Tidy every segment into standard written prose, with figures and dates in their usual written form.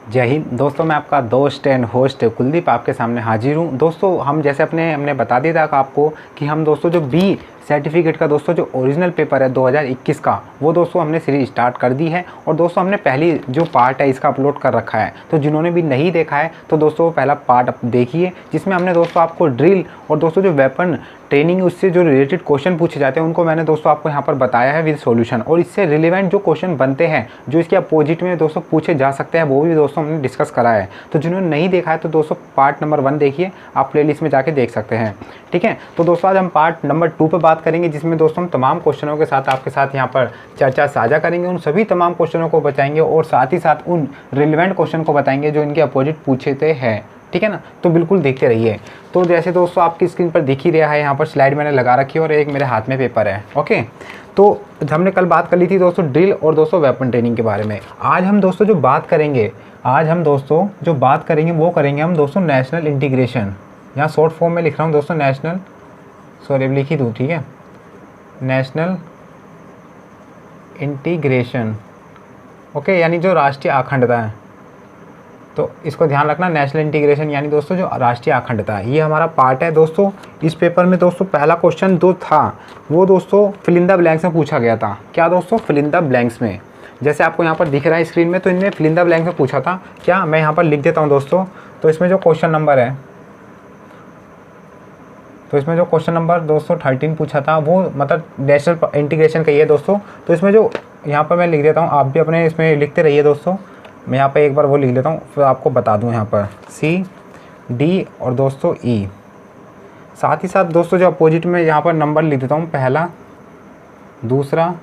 जय हिंद दोस्तों, मैं आपका दोस्त एंड होस्ट कुलदीप आपके सामने हाजिर हूँ। दोस्तों हम जैसे हमने बता दिया था आपको कि हम दोस्तों जो बी सर्टिफिकेट का दोस्तों जो ओरिजिनल पेपर है 2021 का, वो दोस्तों हमने सीरीज स्टार्ट कर दी है। और दोस्तों हमने पहली जो पार्ट है इसका अपलोड कर रखा है, तो जिन्होंने भी नहीं देखा है तो दोस्तों पहला पार्ट देखिए, जिसमें हमने दोस्तों आपको ड्रिल और दोस्तों जो वेपन ट्रेनिंग उससे जो रिलेटेड क्वेश्चन पूछे जाते हैं उनको मैंने दोस्तों आपको यहाँ पर बताया है विद सॉल्यूशन। और इससे रिलेवेंट जो क्वेश्चन बनते हैं जो इसके अपोजिट में दोस्तों पूछे जा सकते हैं वो भी दोस्तों हमने डिस्कस करा है। तो जिन्होंने नहीं देखा है तो दोस्तों पार्ट नंबर 1 देखिए, आप प्लेलिस्ट में जाके देख सकते हैं। ठीक है, तो दोस्तों आज हम पार्ट नंबर 2 पर बात करेंगे, जिसमें दोस्तों हम तमाम क्वेश्चनों के साथ आपके साथ यहाँ पर चर्चा साझा करेंगे। उन सभी तमाम क्वेश्चनों को बताएंगे और साथ ही साथ उन रिलेवेंट क्वेश्चन को बताएंगे जो इनके अपोजिट पूछे हैं। ठीक है ना, तो बिल्कुल देखते रहिए। तो जैसे दोस्तों आपकी स्क्रीन पर दिख ही रहा है, यहाँ पर स्लाइड मैंने लगा रखी है और एक मेरे हाथ में पेपर है। ओके, तो हमने कल बात कर ली थी दोस्तों ड्रिल और दोस्तों वेपन ट्रेनिंग के बारे में। आज हम दोस्तों जो बात करेंगे वो करेंगे हम दोस्तों नेशनल इंटीग्रेशन। यहाँ शॉर्ट फॉर्म में लिख रहा हूँ दोस्तों नेशनल, सॉरी अब लिख ही दूँ, ठीक है, नेशनल इंटीग्रेशन। ओके, यानी जो राष्ट्रीय अखंडता है, तो इसको ध्यान रखना, नेशनल इंटीग्रेशन यानी दोस्तों जो राष्ट्रीय अखंडता है, ये हमारा पार्ट है दोस्तों। इस पेपर में दोस्तों पहला क्वेश्चन जो था वो दोस्तों फिल इन द ब्लैंक्स में पूछा गया था। क्या दोस्तों? फिल इन द ब्लैंक्स में, जैसे आपको यहाँ पर दिख रहा है स्क्रीन में, तो इनमें फिल इन द ब्लैंक्स में पूछा था। क्या मैं यहाँ पर लिख देता हूँ दोस्तों, तो इसमें जो क्वेश्चन नंबर है, तो इसमें जो क्वेश्चन नंबर दोस्तों 13 पूछा था वो मतलब नेशनल इंटीग्रेशन का ही है दोस्तों। तो इसमें जो यहाँ पर मैं लिख देता हूँ, आप भी अपने इसमें लिखते रहिए दोस्तों। मैं यहाँ पे एक बार वो लिख लेता हूँ, फिर आपको बता दूँ यहाँ पर C, D और दोस्तों E। साथ ही साथ दोस्तों जो अपोजिट में यहाँ पर नंबर लिख देता हूँ, पहला, दूसरा,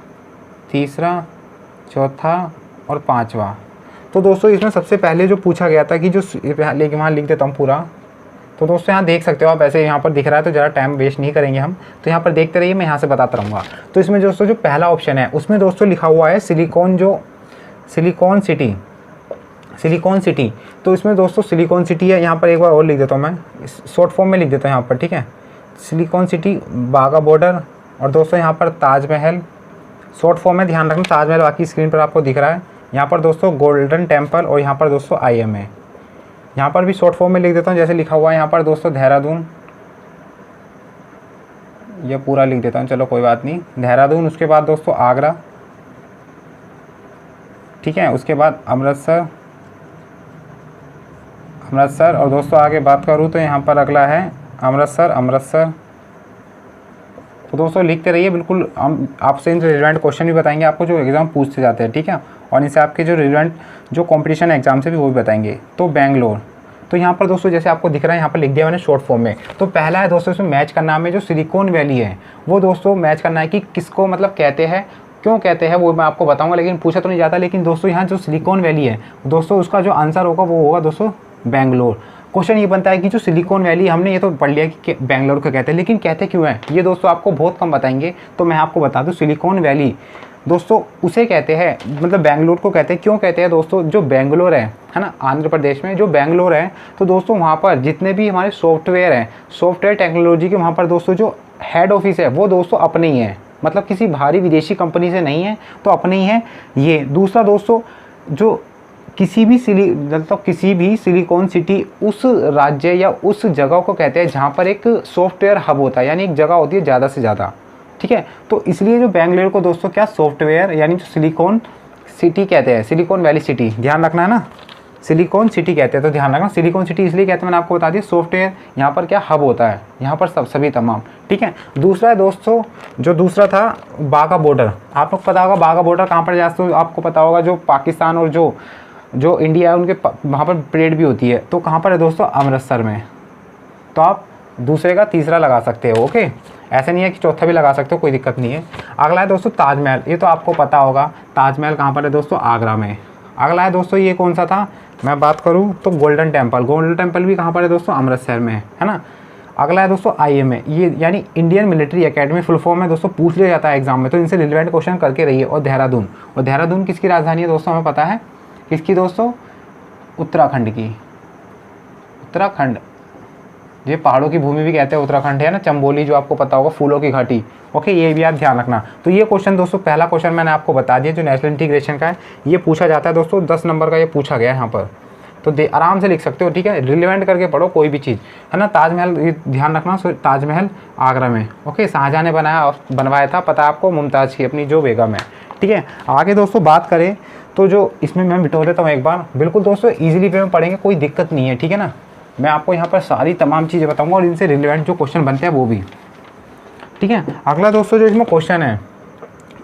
तीसरा, चौथा और पाँचवा। तो दोस्तों इसमें सबसे पहले जो पूछा गया था कि जो लेकिन वहाँ लिख देता हूँ पूरा, तो दोस्तों यहाँ देख सकते हो आप, ऐसे यहाँ पर दिख रहा है तो ज़्यादा टाइम वेस्ट नहीं करेंगे हम, तो यहाँ पर देखते रहिए, मैं यहाँ से बताता रहूँगा। तो इसमें दोस्तों जो पहला ऑप्शन है उसमें दोस्तों लिखा हुआ है सिलिकॉन सिटी। तो इसमें दोस्तों सिलिकॉन सिटी है, यहाँ पर एक बार और लिख देता हूँ, मैं शॉर्ट फॉर्म में लिख देता हूँ यहाँ पर, ठीक है, सिलिकॉन सिटी, बाघा बॉर्डर और दोस्तों यहाँ पर ताजमहल, शॉर्ट फॉर्म में ध्यान रखना, ताजमहल बाकी स्क्रीन पर आपको दिख रहा है। यहाँ पर दोस्तों गोल्डन टेम्पल और यहाँ पर दोस्तों IMA। यहाँ पर भी शॉर्ट फॉर्म में लिख देता हूँ, जैसे लिखा हुआ है यहाँ पर दोस्तों देहरादून, ये पूरा लिख देता हूँ, चलो कोई बात नहीं, देहरादून। उसके बाद दोस्तों आगरा, ठीक है, उसके बाद अमृतसर और दोस्तों आगे बात करूँ तो यहाँ पर अगला है अमृतसर। तो दोस्तों लिखते रहिए, बिल्कुल हम आपसे इन रिलेवेंट क्वेश्चन भी बताएंगे आपको जो एग्ज़ाम पूछते जाते हैं, ठीक है, और इनसे आपके जो रिलेवेंट जो कंपटीशन एग्जाम से भी वो भी बताएंगे। तो बेंगलोर, तो यहाँ पर दोस्तों जैसे आपको दिख रहा है यहाँ पर लिख दिया मैंने शॉर्ट फॉर्म में। तो पहला है दोस्तों इसमें मैच करना है, जो सिलिकॉन वैली है वो दोस्तों मैच करना है कि किसको मतलब कहते हैं, क्यों कहते हैं वो मैं आपको बताऊंगा, लेकिन पूछा तो नहीं जाता। लेकिन दोस्तों यहाँ जो सिलिकॉन वैली है दोस्तों उसका जो आंसर होगा वो होगा दोस्तों बेंगलोर। क्वेश्चन ये बनता है कि जो सिलिकॉन वैली, हमने ये तो पढ़ लिया कि बेंगलोर को कहते हैं, लेकिन कहते क्यों हैं ये दोस्तों आपको बहुत कम बताएंगे। तो मैं आपको बता दूं, सिलिकॉन वैली दोस्तों उसे कहते हैं, मतलब बेंगलोर को कहते हैं। क्यों कहते हैं दोस्तों? जो बेंगलोर है ना, आंध्र प्रदेश में जो बेंगलोर है, तो दोस्तों वहाँ पर जितने भी हमारे सॉफ्टवेयर हैं, सॉफ्टवेयर टेक्नोलॉजी के वहाँ पर दोस्तों जो हेड ऑफिस है वो दोस्तों अपने ही है, मतलब किसी बाहरी विदेशी कंपनी से नहीं है, तो अपने ही है ये। दूसरा दोस्तों जो किसी भी सिलिकॉन सिटी उस राज्य या उस जगह को कहते हैं जहाँ पर एक सॉफ्टवेयर हब होता है, यानी एक जगह होती है ज़्यादा से ज़्यादा, ठीक है। तो इसलिए जो बेंगलोर को दोस्तों क्या सॉफ्टवेयर यानी जो सिलिकॉन सिटी कहते हैं, सिलिकॉन वैली सिटी, ध्यान रखना है ना, सिलिकॉन सिटी कहते हैं, तो ध्यान रखना सिलिकॉन सिटी इसलिए कहते हैं, मैंने आपको बता दिया सॉफ्टवेयर यहाँ पर क्या हब होता है, यहाँ पर सभी तमाम, ठीक है। दूसरा है दोस्तों, जो दूसरा था बाघा बॉर्डर। आप लोग पता होगा बाघा बॉर्डर कहाँ पर जाते हो, आपको पता होगा जो पाकिस्तान और जो इंडिया है उनके वहाँ पर परेड भी होती है, तो कहाँ पर है दोस्तों? अमृतसर में। तो आप दूसरे का तीसरा लगा सकते हो, ओके, ऐसा नहीं है कि चौथा भी लगा सकते हो, कोई दिक्कत नहीं है। अगला है दोस्तों ताजमहल, ये तो आपको पता होगा, ताजमहल कहाँ पर है दोस्तों? आगरा में। अगला है दोस्तों ये कौन सा था, मैं बात करूँ तो गोल्डन टेम्पल भी कहाँ पर है दोस्तों? अमृतसर में, है ना। अगला है दोस्तों IMA, ये यानी Indian military academy, full form में दोस्तों पूछ लिया जाता है एग्जाम में, तो इनसे रिलेवेंट क्वेश्चन करके रहिए। और देहरादून किसकी राजधानी है दोस्तों? हमें पता है किसकी दोस्तों? उत्तराखंड की। उत्तराखंड, ये पहाड़ों की भूमि भी कहते हैं उत्तराखंड, है ना। चंबोली जो आपको पता होगा, फूलों की घाटी, ओके, ये भी आप ध्यान रखना। तो ये क्वेश्चन दोस्तों, पहला क्वेश्चन मैंने आपको बता दिया जो नेशनल इंटीग्रेशन का है, ये पूछा जाता है दोस्तों, 10 नंबर का ये पूछा गया है यहाँ पर। तो आराम से लिख सकते हो, ठीक है। रिलेवेंट करके पढ़ो कोई भी चीज़, है ना। ताजमहल, ये ध्यान रखना, ताजमहल आगरा में, ओके, शाहजहाँ ने बनवाया था, पता है आपको, मुमताज़ की अपनी जो बेगम है, ठीक है। आगे दोस्तों बात करें तो जो इसमें मैं मिटो देता हूँ एक बार, बिल्कुल दोस्तों ईजिली वे में पढ़ेंगे, कोई दिक्कत नहीं है, ठीक है ना। मैं आपको यहाँ पर सारी तमाम चीज़ें बताऊँगा और इनसे रिलेवेंट जो क्वेश्चन बनते हैं वो भी, ठीक है। अगला दोस्तों जो इसमें क्वेश्चन है,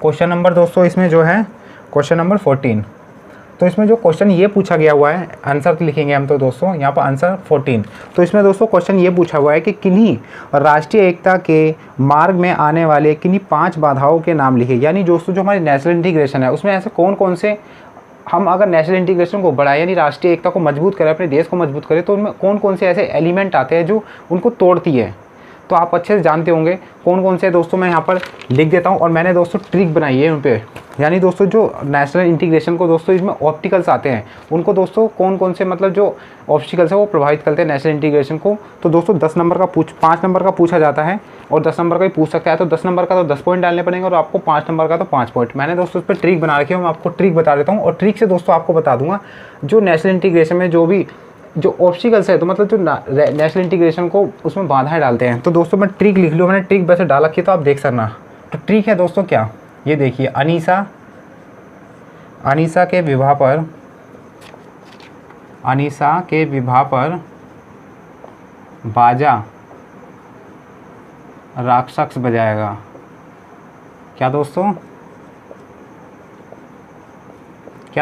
क्वेश्चन नंबर दोस्तों इसमें जो है क्वेश्चन नंबर 14, तो इसमें जो क्वेश्चन ये पूछा गया हुआ है, आंसर लिखेंगे हम तो दोस्तों यहाँ पर आंसर 14। तो इसमें दोस्तों क्वेश्चन ये पूछा हुआ है कि किन्हीं राष्ट्रीय एकता के मार्ग में आने वाले किन्हीं 5 बाधाओं के नाम लिखे। यानी दोस्तों जो हमारी नेशनल इंटीग्रेशन है उसमें ऐसे कौन कौन से, हम अगर नेशनल इंटीग्रेशन को बढ़ाएं यानी राष्ट्रीय एकता को मजबूत करें, अपने देश को मजबूत करें, तो उनमें कौन कौन से ऐसे एलिमेंट आते हैं जो उनको तोड़ती है। तो आप अच्छे से जानते होंगे कौन कौन से दोस्तों, मैं यहाँ पर लिख देता हूँ। और मैंने दोस्तों ट्रिक बनाई है उन पर, यानी दोस्तों जो नेशनल इंटीग्रेशन को दोस्तों इसमें ऑब्स्टिकल्स आते हैं, उनको दोस्तों कौन कौन से मतलब जो ऑब्स्टिकल्स है वो प्रभावित करते हैं नेशनल इंटीग्रेशन को। तो दोस्तों 10 नंबर का 5 नंबर का पूछा जाता है और 10 नंबर का भी पूछ सकता है। तो 10 नंबर का तो 10 पॉइंट डालने पड़ेंगे और आपको 5 नंबर का तो 5 पॉइंट। मैंने दोस्तों उस पर ट्रिक बना रखी है, मैं आपको ट्रिक बता देता हूँ और ट्रिक से दोस्तों आपको बता दूंगा जो नेशनल इंटीग्रेशन में जो ऑब्स्टिकल्स है, तो मतलब जो नेशनल इंटीग्रेशन को उसमें बाधाएं डालते हैं। तो दोस्तों मैं ट्रिक लिख लूँ, मैंने ट्रिक वैसे डाल रखी है तो आप देख सकना। तो ट्रिक है दोस्तों क्या, ये देखिए, अनीसा के विवाह पर बाजा राक्षस बजाएगा। क्या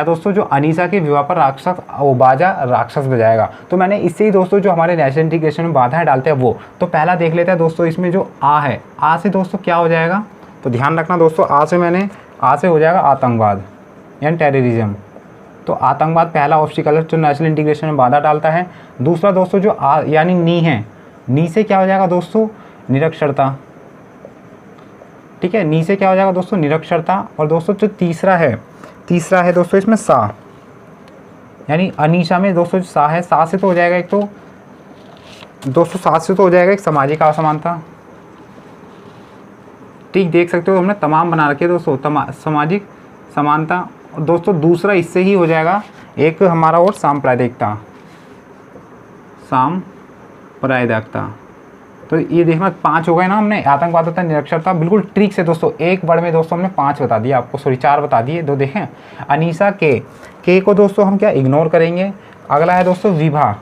दोस्तों जो अनीसा के विवाह पर बाजा राक्षस बजाएगा। तो मैंने इससे ही दोस्तों जो हमारे नेशनल इंटीग्रेशन में बाधाएं डालते हैं वो, तो पहला देख लेते हैं दोस्तों। इसमें जो आ है, आ से दोस्तों क्या हो जाएगा, तो ध्यान रखना दोस्तों, आ से हो जाएगा आतंकवाद यानी टेररिज्म। तो आतंकवाद पहला ऑब्स्टिकल है जो नेशनल इंटीग्रेशन में बाधा डालता है। दूसरा दोस्तों जो आ यानी नी है, नी से क्या हो जाएगा दोस्तों, निरक्षरता, ठीक है। नी से क्या हो जाएगा दोस्तों, निरक्षरता। और दोस्तों जो तीसरा है दोस्तों इसमें सा, यानी अनीशा में दोस्तों जो सा है, सा से तो हो जाएगा एक, तो दोस्तों सा से तो हो जाएगा एक सामाजिक असमानता, ठीक, देख सकते हो हमने तमाम बना रखे दोस्तों, सामाजिक समानता। और दोस्तों दूसरा इससे ही हो जाएगा एक हमारा और सांप्रदायिकता। तो ये देखना 5 हो गए ना हमने, आतंकवाद होता है, निरक्षरता, बिल्कुल ट्रिक से दोस्तों एक वर्ड में दोस्तों हमने 5 बता दिया आपको, सॉरी 4 बता दिए। दो देखें, अनीसा के को दोस्तों हम क्या इग्नोर करेंगे। अगला है दोस्तों विभा,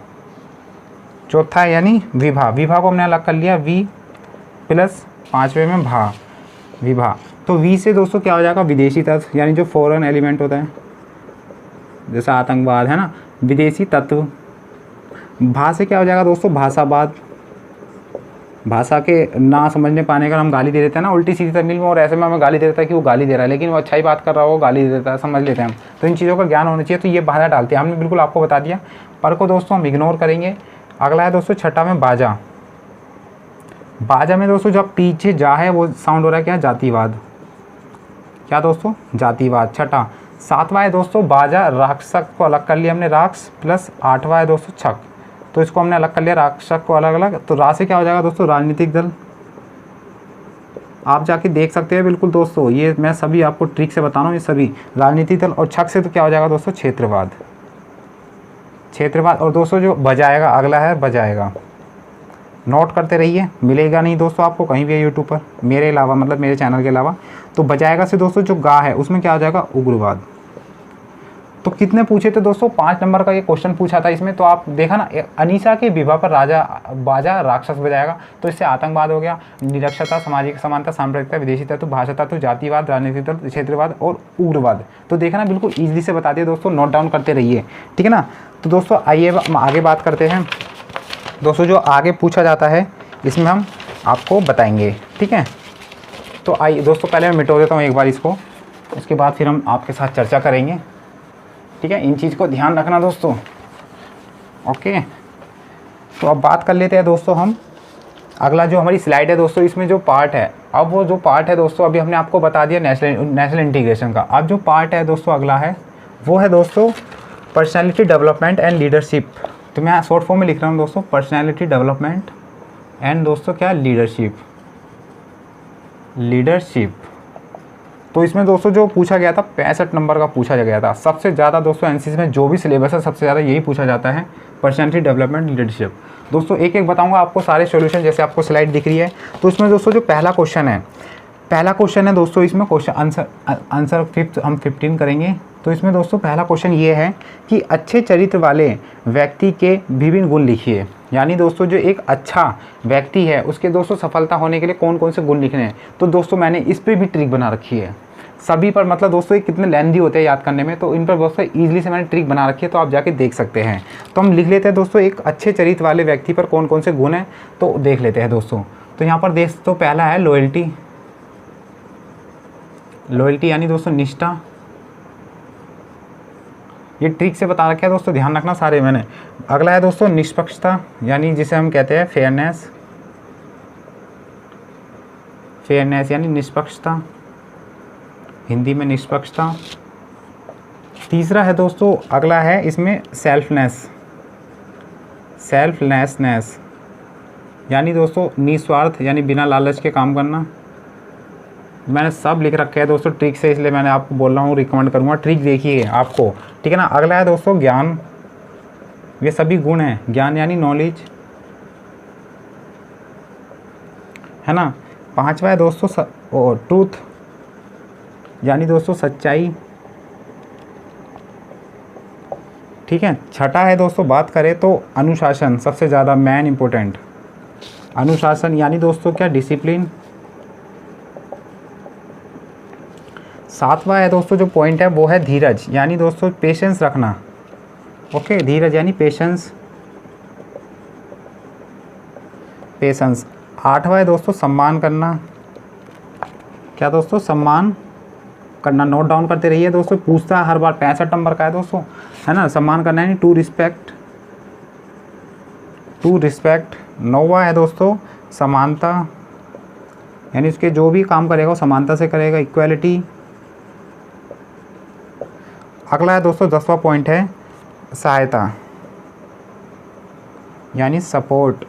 चौथा है यानी विभा को हमने अलग कर लिया, वी प्लस 5वें में भा, विभा। तो वी से दोस्तों क्या हो जाएगा, विदेशी तत्व, यानी जो फॉरेन एलिमेंट होता है जैसा आतंकवाद है ना, विदेशी तत्व। भा से क्या हो जाएगा दोस्तों, भाषावाद, भाषा के ना समझने पाने का हम गाली दे देते हैं ना उल्टी सीधी तमिल में, और ऐसे में हमें गाली दे देता है कि वो गाली दे रहा है, लेकिन वो अच्छा ही बात कर रहा हो, गाली दे देता है, समझ लेते हैं हम। तो इन चीज़ों का ज्ञान होना चाहिए, तो ये बाधा डालते हैं, हमने बिल्कुल आपको बता दिया। पर को दोस्तों हम इग्नोर करेंगे। अगला है दोस्तों छठा में बाजा, बाजा में दोस्तों जब पीछे जा है वो साउंड हो रहा है क्या, जातिवाद, क्या दोस्तों, जातिवाद, छठा। 7वां है दोस्तों बाजा, राक्षस को अलग कर लिया हमने, राक्ष प्लस 8वां है दोस्तों छक, तो इसको हमने अलग कर लिया, राक्षस को अलग अलग। तो रा से क्या हो जाएगा दोस्तों, राजनीतिक दल, आप जाके देख सकते हैं बिल्कुल दोस्तों, ये मैं सभी आपको ट्रिक से बता रहा हूँ, ये सभी राजनीतिक दल। और छक से तो क्या हो जाएगा दोस्तों, क्षेत्रवाद। और दोस्तों जो बजाएगा, अगला है बजाएगा, नोट करते रहिए, मिलेगा नहीं दोस्तों आपको कहीं भी यूट्यूब पर मेरे अलावा, मतलब मेरे चैनल के अलावा। तो बजाएगा से दोस्तों जो गा है उसमें क्या हो जाएगा, उग्रवाद। तो कितने पूछे थे दोस्तों, 5 नंबर का ये क्वेश्चन पूछा था इसमें। तो आप देखा ना, अनीसा के विवाह पर बाजा राक्षस बजाएगा, तो इससे आतंकवाद हो गया, निरक्षरता, सामाजिक समानता, सांप्रदायिकता, विदेशी तत्व, भाषा तत्व, जातिवाद, राजनीतिक तत्व, क्षेत्रवाद और उग्रवाद। तो देखा ना, बिल्कुल ईजिली से बता दिए दोस्तों, नोट डाउन करते रहिए, ठीक है ना। तो दोस्तों आइए आगे बात करते हैं दोस्तों, जो आगे पूछा जाता है इसमें हम आपको बताएंगे, ठीक है। तो आइए दोस्तों, पहले मैं मिटो देता हूँ एक बार इसको, इसके बाद फिर हम आपके साथ चर्चा करेंगे, ठीक है। इन चीज़ को ध्यान रखना दोस्तों, ओके। तो अब बात कर लेते हैं दोस्तों हम, अगला जो हमारी स्लाइड है दोस्तों, इसमें जो पार्ट है, अब वो जो पार्ट है दोस्तों, अभी हमने आपको बता दिया नेशनल इंटीग्रेशन का। अब जो पार्ट है दोस्तों अगला है, वो है दोस्तों पर्सनैलिटी डेवलपमेंट एंड लीडरशिप। तो मैं शॉर्ट फॉर्म में लिख रहा हूँ दोस्तों, पर्सनैलिटी डेवलपमेंट एंड दोस्तों क्या, लीडरशिप। तो इसमें दोस्तों जो पूछा गया था 65 नंबर का पूछा गया था। सबसे ज़्यादा दोस्तों एनसीसी में जो भी सिलेबस है सबसे ज़्यादा यही पूछा जाता है, पर्सनैलिटी डेवलपमेंट लीडरशिप। दोस्तों एक एक बताऊंगा आपको सारे सॉल्यूशन, जैसे आपको स्लाइड दिख रही है। तो इसमें दोस्तों जो पहला क्वेश्चन है दोस्तों, इसमें क्वेश्चन आंसर फिफ्थ हम 15 करेंगे। तो इसमें दोस्तों पहला क्वेश्चन ये है कि अच्छे चरित्र वाले व्यक्ति के विभिन्न गुण लिखिए। यानी दोस्तों जो एक अच्छा व्यक्ति है उसके दोस्तों सफलता होने के लिए कौन कौन से गुण लिखने हैं। तो दोस्तों मैंने इस पर भी ट्रिक बना रखी है सभी पर, मतलब दोस्तों ये कितने लेंदी होते हैं याद करने में, तो इन पर दोस्तों ईजिली से मैंने ट्रिक बना रखी है, तो आप जाके देख सकते हैं। तो हम लिख लेते हैं दोस्तों एक अच्छे चरित्र वाले व्यक्ति पर कौन कौन से गुण हैं, तो देख लेते हैं दोस्तों। तो यहाँ पर दोस्तों पहला है लॉयल्टी यानी दोस्तों निष्ठा। ये ट्रिक से बता रखा है दोस्तों, ध्यान रखना सारे मैंने। अगला है दोस्तों निष्पक्षता, यानी जिसे हम कहते हैं फेयरनेस यानी निष्पक्षता, हिंदी में निष्पक्षता। तीसरा है दोस्तों, अगला है इसमें सेल्फलेसनेस यानी दोस्तों निस्वार्थ, यानी बिना लालच के काम करना। मैंने सब लिख रखा है दोस्तों ट्रिक से, इसलिए मैंने आपको बोल रहा हूँ, रिकमेंड करूँगा ट्रिक देखिए आपको, ठीक है ना। अगला है दोस्तों ज्ञान, ये सभी गुण हैं। ज्ञान यानी नॉलेज, है ना। पांचवा है दोस्तों ट्रूथ यानी दोस्तों सच्चाई, ठीक है। छठा है दोस्तों बात करें तो अनुशासन, सबसे ज़्यादा मेन इम्पोर्टेंट अनुशासन यानी दोस्तों क्या, डिसिप्लिन। सातवां है दोस्तों जो पॉइंट है वो है धीरज, यानी दोस्तों पेशेंस रखना। ओके, धीरज यानी पेशेंस। आठवां है दोस्तों सम्मान करना। क्या दोस्तों, सम्मान करना। नोट डाउन करते रहिए दोस्तों, पूछता है हर बार। 65 नंबर का है दोस्तों, है ना। सम्मान करना यानी टू रिस्पेक्ट। नौवां है दोस्तों समानता, यानी उसके जो भी काम करेगा वो समानता से करेगा, इक्वालिटी। अगला है दोस्तों 10वां पॉइंट है सहायता यानी सपोर्ट।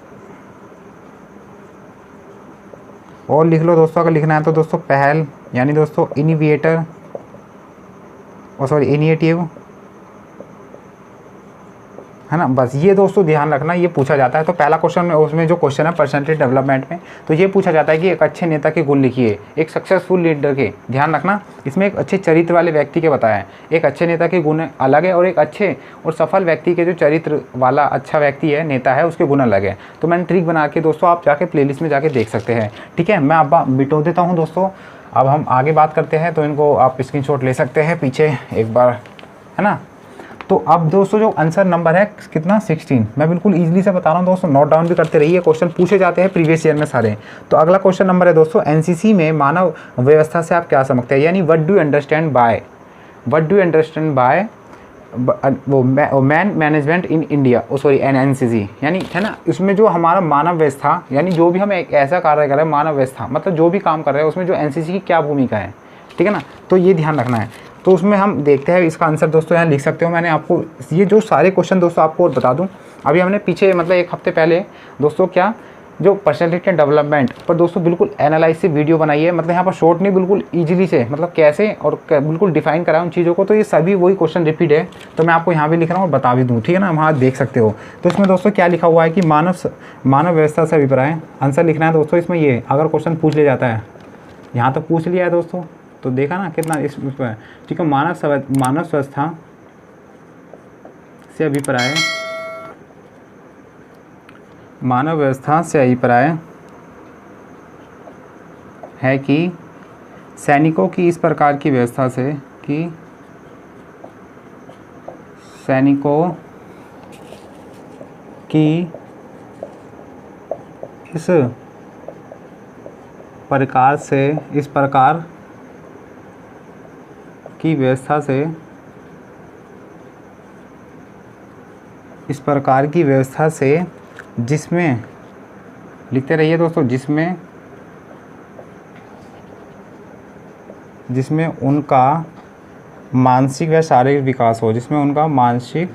और लिख लो दोस्तों अगर लिखना है तो दोस्तों पहल यानी दोस्तों इनिशिएटिव, है ना। बस ये दोस्तों ध्यान रखना, ये पूछा जाता है। तो पहला क्वेश्चन में उसमें जो क्वेश्चन है पर्सनैलिटी डेवलपमेंट में, तो ये पूछा जाता है कि एक अच्छे नेता के गुण लिखिए, एक सक्सेसफुल लीडर के। ध्यान रखना, इसमें एक अच्छे चरित्र वाले व्यक्ति के बताया है। एक अच्छे नेता के गुण अलग है और एक अच्छे और सफल व्यक्ति के जो चरित्र वाला अच्छा व्यक्ति है, नेता है, उसके गुण अलग है। तो मैंने ट्रिक बना के दोस्तों आप जाके प्लेलिस्ट में जाके देख सकते हैं, ठीक है। मैं अब मिटो देता हूँ दोस्तों। अब हम आगे बात करते हैं, तो इनको आप स्क्रीनशॉट ले सकते हैं पीछे एक बार, है ना। तो अब दोस्तों जो आंसर नंबर है कितना, 16। मैं बिल्कुल इजीली से बता रहा हूँ दोस्तों, नोट डाउन भी करते रहिए, क्वेश्चन पूछे जाते हैं प्रीवियस ईयर में सारे। तो अगला क्वेश्चन नंबर है दोस्तों, एनसीसी में मानव व्यवस्था से आप क्या समझते हैं, यानी what do you understand by वो man management in India, NCC, यानी, है ना। इसमें जो हमारा मानव व्यवस्था, यानी जो भी हम एक ऐसा कार्य कर रहे हैं, मानव व्यवस्था मतलब जो भी काम कर रहे हैं उसमें जो एनसीसी की क्या भूमिका है, ठीक है ना। तो ये ध्यान रखना है। तो उसमें हम देखते हैं इसका आंसर दोस्तों, यहाँ लिख सकते हो। मैंने आपको ये जो सारे क्वेश्चन दोस्तों आपको और बता दूं, अभी हमने पीछे मतलब एक हफ्ते पहले दोस्तों क्या जो पर्सनैलिटी डेवलपमेंट पर दोस्तों बिल्कुल एनालाइज से वीडियो बनाई है, मतलब यहाँ पर शॉर्ट नहीं, बिल्कुल ईजिली से, मतलब कैसे और बिल्कुल डिफाइन करा उन चीज़ों को। तो ये सभी वही क्वेश्चन रिपीट है, तो मैं आपको यहाँ भी लिख रहा हूँ और बता भी दूँ, ठीक है ना। वहाँ देख सकते हो। तो इसमें दोस्तों क्या लिखा हुआ है कि मानव व्यवस्था से अभिप्राय, आंसर लिखना है दोस्तों इसमें। ये अगर क्वेश्चन पूछ लिया जाता है, यहाँ तक पूछ लिया है दोस्तों, तो देखा ना कितना इस पर, ठीक है। मानव व्यवस्था से अभिप्राय, मानव व्यवस्था से अभिप्राय है कि सैनिकों की इस प्रकार की व्यवस्था से, कि सैनिकों की इस प्रकार की व्यवस्था से, इस प्रकार की व्यवस्था से जिसमें, लिखते रहिए दोस्तों, जिसमें उनका मानसिक व शारीरिक विकास हो, जिसमें उनका मानसिक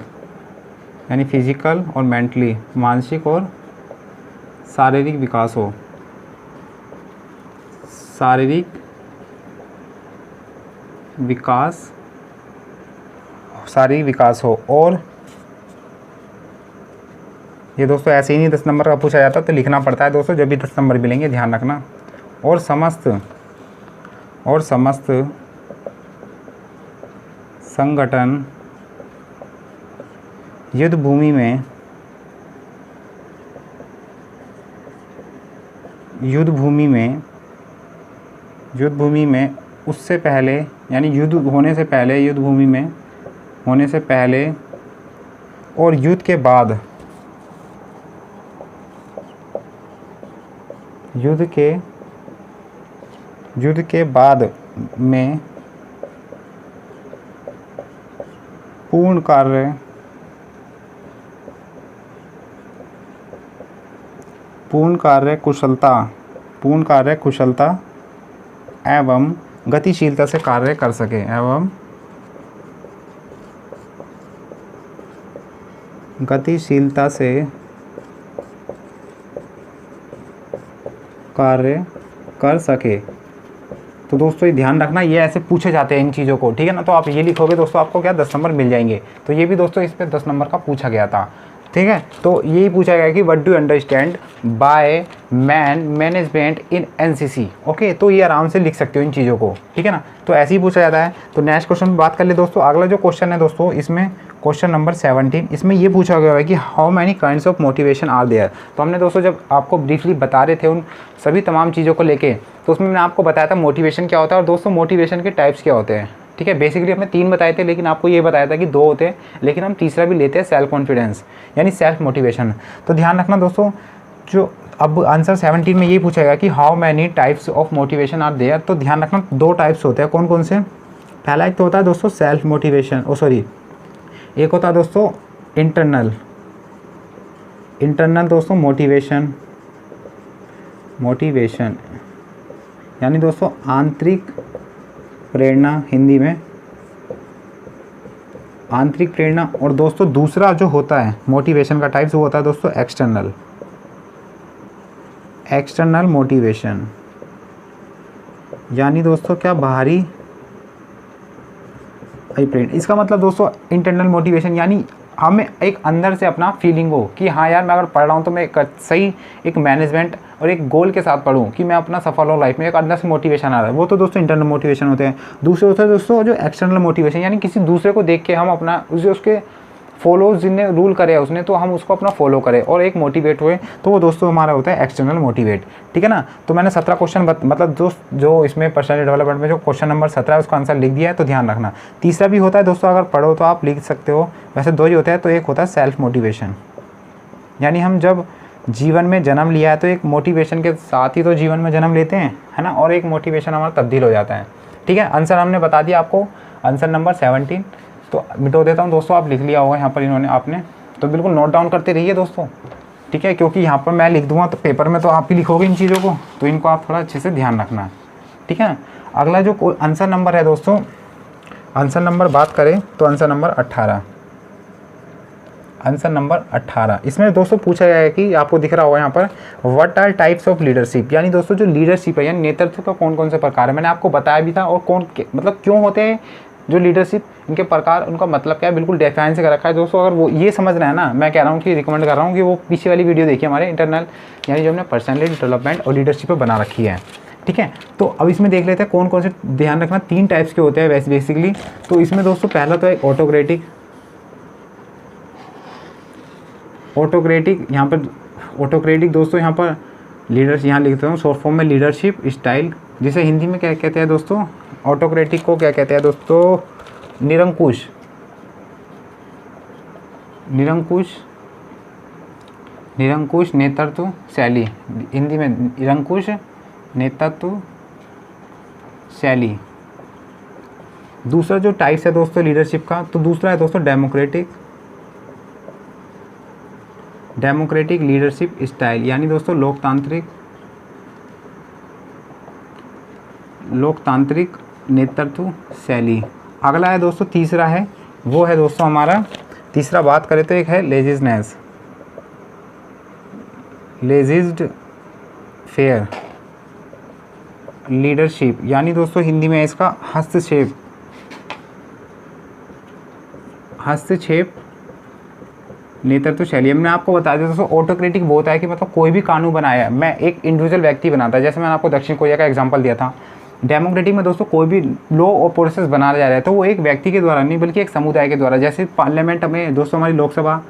यानी फिजिकल और मेंटली, मानसिक और शारीरिक विकास हो, शारीरिक विकास, शारीरिक विकास हो। और ये दोस्तों ऐसे ही नहीं 10 नंबर का पूछा जाता, तो लिखना पड़ता है दोस्तों, जब भी 10 नंबर मिलेंगे, ध्यान रखना। और समस्त संगठन युद्ध भूमि में उससे पहले, यानी युद्ध होने से पहले, युद्ध भूमि में होने से पहले और युद्ध के बाद, युद्ध के बाद में पूर्ण कार्य कुशलता एवं गतिशीलता से कार्य कर सके, एवं गतिशीलता से कार्य कर सके। तो दोस्तों ये ध्यान रखना, ये ऐसे पूछे जाते हैं इन चीज़ों को, ठीक है ना। तो आप ये लिखोगे दोस्तों, आपको क्या 10 नंबर मिल जाएंगे। तो ये भी दोस्तों इस पे 10 नंबर का पूछा गया था, ठीक है। तो यही पूछा गया कि what do understand by management in NCC. Okay, तो ये आराम से लिख सकते हो इन चीज़ों को, ठीक है ना। तो ऐसे ही पूछा जाता है। तो नेक्स्ट क्वेश्चन में बात कर ले दोस्तों। अगला जो क्वेश्चन है दोस्तों, इसमें क्वेश्चन नंबर 17, इसमें ये पूछा गया है कि how many kinds of motivation are there. तो हमने दोस्तों जब आपको ब्रीफली बता रहे थे उन सभी तमाम चीज़ों को लेके, तो उसमें मैंने आपको बताया था मोटिवेशन क्या होता है और दोस्तों मोटिवेशन के टाइप्स क्या होते हैं, ठीक है। बेसिकली हमने 3 बताए थे, लेकिन आपको ये बताया था कि 2 होते हैं, लेकिन हम तीसरा भी लेते हैं, सेल्फ कॉन्फिडेंस यानी सेल्फ मोटिवेशन। तो ध्यान रखना दोस्तों, जो अब आंसर 17 में यही पूछेगा कि how many types of motivation are there. तो ध्यान रखना 2 टाइप्स होते हैं, कौन कौन से। पहला एक तो होता है दोस्तों सेल्फ मोटिवेशन, एक होता है दोस्तों इंटरनल दोस्तों मोटिवेशन यानी दोस्तों आंतरिक प्रेरणा, हिंदी में आंतरिक प्रेरणा। और दोस्तों दूसरा जो होता है मोटिवेशन का टाइप्स, वो होता है दोस्तों एक्सटर्नल मोटिवेशन, यानी दोस्तों क्या बाहरी प्रेरणा। इसका मतलब दोस्तों इंटरनल मोटिवेशन यानी हमें एक अंदर से अपना फीलिंग हो कि हाँ यार, मैं अगर पढ़ रहा हूँ तो मैं सही एक मैनेजमेंट और एक गोल के साथ पढ़ूँ कि मैं अपना सफल हो लाइफ में, एक अंदर से मोटिवेशन आ रहा है। वो तो दोस्तों इंटरनल मोटिवेशन होते हैं। दूसरे होते हैं दोस्तों जो एक्सटर्नल मोटिवेशन, यानी किसी दूसरे को देख के हम अपना उसके फॉलो, जिनने रूल करे उसने, तो हम उसको अपना फॉलो करें और एक मोटिवेट हुए, तो वो दोस्तों हमारा होता है एक्सटर्नल मोटिवेट, ठीक है ना। तो मैंने 17 क्वेश्चन मतलब जो इसमें पर्सनैलिटी डेवलपमेंट में जो क्वेश्चन नंबर 17 है उसका आंसर लिख दिया है। तो ध्यान रखना तीसरा भी होता है दोस्तों, अगर पढ़ो तो आप लिख सकते हो। वैसे 2 ही होते हैं। तो एक होता है सेल्फ मोटिवेशन, यानी हम जब जीवन में जन्म लिया है तो एक मोटिवेशन के साथ ही तो जीवन में जन्म लेते हैं, है ना, और एक मोटिवेशन हमारा तब्दील हो जाता है, ठीक है। आंसर हमने बता दिया आपको, आंसर नंबर 17। तो मिटो देता हूँ दोस्तों, आप लिख लिया होगा यहाँ पर इन्होंने, आपने तो बिल्कुल नोट डाउन करते रहिए दोस्तों, ठीक है, क्योंकि यहाँ पर मैं लिख दूँगा तो पेपर में तो आप ही लिखोगे इन चीज़ों को, तो इनको आप थोड़ा अच्छे से ध्यान रखना, ठीक है। अगला जो आंसर नंबर है दोस्तों, आंसर नंबर बात करें तो आंसर नंबर 18, आंसर नंबर 18 इसमें दोस्तों पूछा गया है कि आपको दिख रहा होगा यहाँ पर, what are types of leadership, यानी दोस्तों जो लीडरशिप है यानी नेतृत्व का कौन कौन से प्रकार है। मैंने आपको बताया भी था, और कौन मतलब क्यों होते हैं जो लीडरशिप, इनके प्रकार, उनका मतलब क्या है, बिल्कुल डिफाइन से कर रखा है दोस्तों। अगर वो ये समझना है ना, मैं कह रहा हूँ कि रिकमेंड कर रहा हूँ कि वो पीछे वाली वीडियो देखिए हमारे इंटरनल, यानी जो हमने पर्सनैलिटी डेवलपमेंट और लीडरशिप पे बना रखी है, ठीक है। तो अब इसमें देख लेते हैं कौन कौन से, ध्यान रखना 3 टाइप्स के होते हैं वैसे बेसिकली। तो इसमें दोस्तों पहला तो है ऑटोक्रेटिक, यहाँ पर ऑटोक्रेटिक दोस्तों, यहाँ पर लीडर्स यहाँ लिखते हूँ शॉर्ट फॉर्म में लीडरशिप स्टाइल, जिसे हिंदी में क्या कहते हैं दोस्तों, ऑटोक्रेटिक को क्या कहते हैं दोस्तों, निरंकुश नेतृत्व शैली, हिंदी में निरंकुश नेतृत्व शैली। दूसरा जो टाइप्स है दोस्तों लीडरशिप का, तो दूसरा है दोस्तों डेमोक्रेटिक लीडरशिप स्टाइल, यानी दोस्तों लोकतांत्रिक नेतृत्व शैली। अगला है दोस्तों तीसरा है, वो है दोस्तों हमारा तीसरा बात करें तो एक है लेजिज्ड फेयर लीडरशिप, यानी दोस्तों हिंदी में इसका हस्तक्षेप हस्तक्षेप नेतृत्व शैली। हमने आपको बता दिया दोस्तों, ऑटोक्रेटिक वो होता है कि मतलब कोई भी कानून बनाया मैं एक इंडिविजुअल व्यक्ति बनाता है, जैसे मैंने आपको दक्षिण कोरिया का एग्जांपल दिया था। डेमोक्रेटिक में दोस्तों कोई भी लॉ और प्रोसेस बनाया जा रहा है तो वो एक व्यक्ति के द्वारा नहीं बल्कि एक समुदाय के द्वारा। जैसे पार्लियामेंट में दोस्तों हमारी लोकसभा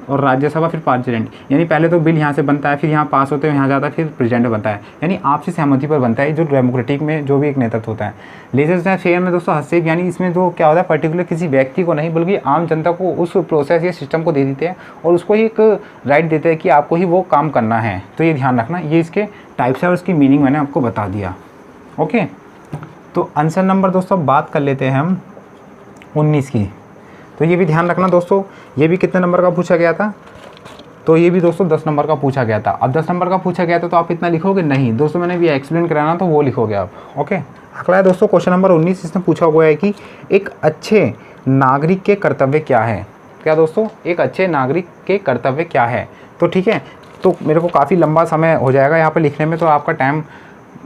और राज्यसभा, फिर प्रेसिडेंट, यानी पहले तो बिल यहाँ से बनता है, फिर यहाँ पास होते हैं, यहाँ जाता है, फिर प्रेसिडेंट बनता है, यानी आपसी सहमति पर बनता है जो डेमोक्रेटिक में जो भी एक नेतृत्व होता है। लेजिस्लेटिव में दोस्तों हस्तक्षेप यानी इसमें जो क्या होता है पर्टिकुलर किसी व्यक्ति को नहीं बल्कि आम जनता को उस प्रोसेस या सिस्टम को दे देते हैं और उसको ही एक राइट देते हैं कि आपको ही वो काम करना है। तो ये ध्यान रखना, ये इसके टाइप्स है और उसकी मीनिंग मैंने आपको बता दिया। ओके, तो आंसर नंबर दोस्तों बात कर लेते हैं हम 19 की। तो ये भी ध्यान रखना दोस्तों, ये भी कितने नंबर का पूछा गया था, तो ये भी दोस्तों 10 नंबर का पूछा गया था। अब 10 नंबर का पूछा गया था तो आप इतना लिखोगे नहीं दोस्तों, मैंने भी एक्सप्लेन कराना तो वो लिखोगे आप। ओके, अगला है दोस्तों क्वेश्चन नंबर 19, इसमें पूछा हुआ है कि एक अच्छे नागरिक के कर्तव्य क्या है। क्या दोस्तों, एक अच्छे नागरिक के कर्तव्य क्या है। तो ठीक है, तो मेरे को काफ़ी लंबा समय हो जाएगा यहाँ पर लिखने में, तो आपका टाइम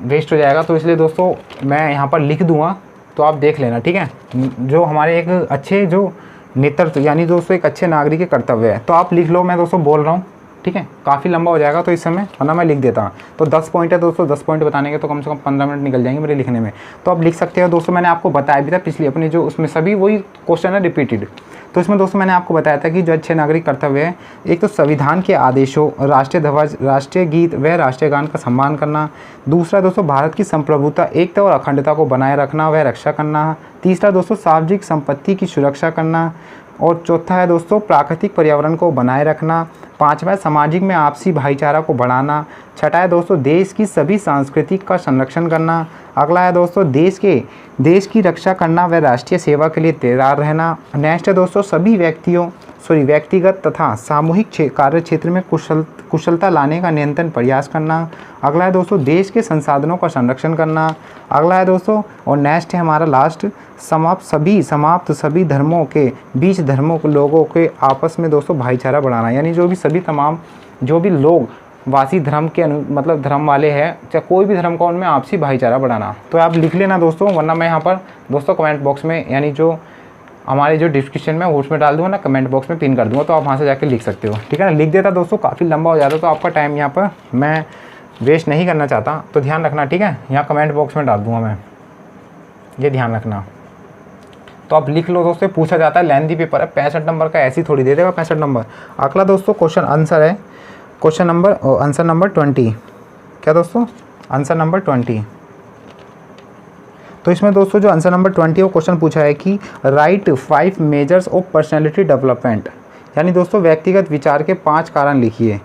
वेस्ट हो जाएगा, तो इसलिए दोस्तों मैं यहाँ पर लिख दूँगा तो आप देख लेना। ठीक है, जो हमारे एक अच्छे जो नेतृत्व यानी दोस्तों एक अच्छे नागरिक के कर्तव्य है, तो आप लिख लो, मैं दोस्तों बोल रहा हूँ। ठीक है, काफ़ी लंबा हो जाएगा तो इस समय वरना मैं लिख देता हूँ। तो 10 पॉइंट है दोस्तों, 10 पॉइंट बताने के तो कम से कम 15 मिनट निकल जाएंगे मेरे लिखने में। तो आप लिख सकते हो दोस्तों, मैंने आपको बताया भी था पिछली अपनी जो उसमें सभी वही क्वेश्चन है रिपीटेड। तो इसमें दोस्तों मैंने आपको बताया था कि जो अच्छे नागरिक कर्तव्य है, एक तो संविधान के आदेशों, राष्ट्रीय ध्वज, राष्ट्रीय गीत व राष्ट्रीय गान का सम्मान करना। दूसरा दोस्तों भारत की संप्रभुता, एकता और अखंडता को बनाए रखना व रक्षा करना। तीसरा दोस्तों सार्वजनिक संपत्ति की सुरक्षा करना। और चौथा है दोस्तों प्राकृतिक पर्यावरण को बनाए रखना। पांचवा है सामाजिक में आपसी भाईचारा को बढ़ाना। छठा है दोस्तों देश की सभी सांस्कृतिक का संरक्षण करना। अगला है दोस्तों देश की रक्षा करना व राष्ट्रीय सेवा के लिए तैयार रहना। नेक्स्ट है दोस्तों सभी व्यक्तिगत तथा सामूहिक कार्य क्षेत्र में कुशलता लाने का निरंतर प्रयास करना। अगला है दोस्तों देश के संसाधनों का संरक्षण करना। अगला है दोस्तों और नेक्स्ट है हमारा लास्ट, समाप्त सभी धर्मों के बीच धर्मों के लोगों के आपस में दोस्तों भाईचारा बढ़ाना, यानी जो भी लोग वासी धर्म के मतलब धर्म वाले हैं चाहे कोई भी धर्म का, उनमें आपसी भाईचारा बढ़ाना। तो आप लिख लेना दोस्तों, वरना मैं यहाँ पर दोस्तों कमेंट बॉक्स में यानी जो हमारे जो डिस्क्रिप्शन में उसमें डाल दूँगा ना, कमेंट बॉक्स में पिन कर दूँगा, तो आप वहाँ से जाकर लिख सकते हो। ठीक है ना, लिख देता दोस्तों, काफ़ी लंबा हो जाता तो आपका टाइम यहाँ पर मैं वेस्ट नहीं करना चाहता, तो ध्यान रखना। ठीक है, यहाँ कमेंट बॉक्स में डाल दूँगा मैं, ये ध्यान रखना। तो आप लिख लो दोस्तों, पूछा जाता है लेंथी पेपर है, 65 नंबर का ऐसे ही थोड़ी दे देगा 65 नंबर। अगला दोस्तों क्वेश्चन आंसर है आंसर नंबर 20। क्या दोस्तों, आंसर नंबर 20। तो इसमें दोस्तों जो आंसर नंबर 20 वो क्वेश्चन पूछा है कि right 5 measures of personality development, यानी दोस्तों व्यक्तिगत विचार के 5 कारण लिखिए।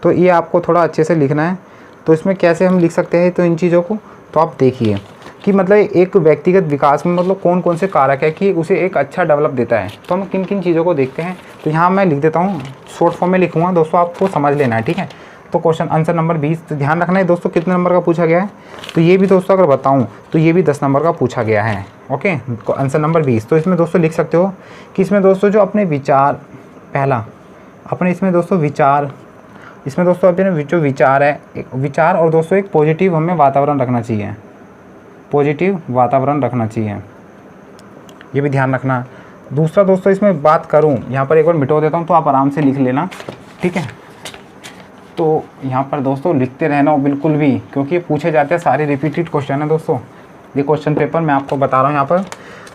तो ये आपको थोड़ा अच्छे से लिखना है। तो इसमें कैसे हम लिख सकते हैं तो इन चीज़ों को तो आप देखिए कि मतलब एक व्यक्तिगत विकास में मतलब कौन कौन से कारक है कि उसे एक अच्छा डेवलप देता है। तो हम किन किन चीज़ों को देखते हैं, तो यहाँ मैं लिख देता हूँ, शॉर्ट फॉर्म में लिखूँगा दोस्तों, आपको समझ लेना है। ठीक है, तो क्वेश्चन आंसर नंबर 20, तो ध्यान रखना है दोस्तों कितने नंबर का पूछा गया है। तो ये भी दोस्तों अगर बताऊँ तो ये भी 10 नंबर का पूछा गया है। Okay, answer number 20। तो इसमें दोस्तों लिख सकते हो कि इसमें दोस्तों जो अपने विचार, पहला अपने इसमें दोस्तों अपने जो विचार है, एक विचार और दोस्तों एक पॉजिटिव हमें वातावरण रखना चाहिए, पॉजिटिव वातावरण रखना चाहिए, ये भी ध्यान रखना। दूसरा दोस्तों इसमें बात करूं, यहाँ पर एक बार मिटो देता हूं तो आप आराम से लिख लेना। ठीक है, तो यहाँ पर दोस्तों लिखते रहना बिल्कुल भी, क्योंकि ये पूछे जाते हैं, सारे रिपीटेड क्वेश्चन है दोस्तों, ये क्वेश्चन पेपर मैं आपको बता रहा हूँ यहाँ पर।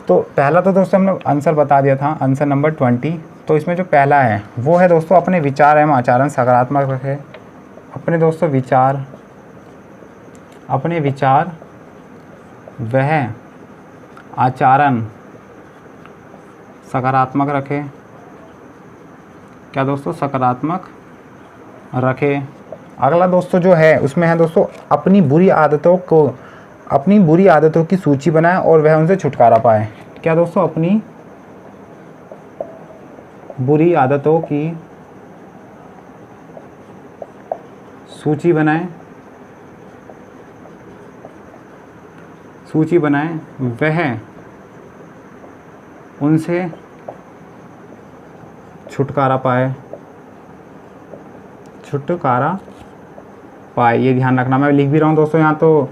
तो पहला तो दोस्तों हमने आंसर बता दिया था, आंसर नंबर 20। तो इसमें जो पहला है वो है दोस्तों अपने विचार एवं आचरण सकारात्मक रखे। अपने दोस्तों विचार वह आचरण सकारात्मक रखे। क्या दोस्तों, सकारात्मक रखे। अगला दोस्तों जो है उसमें है दोस्तों अपनी बुरी आदतों की सूची बनाए और वह उनसे छुटकारा पाए। क्या दोस्तों, अपनी बुरी आदतों की सूची बनाए वह उनसे छुटकारा पाए, ये ध्यान रखना। मैं लिख भी रहा हूँ दोस्तों यहाँ, तो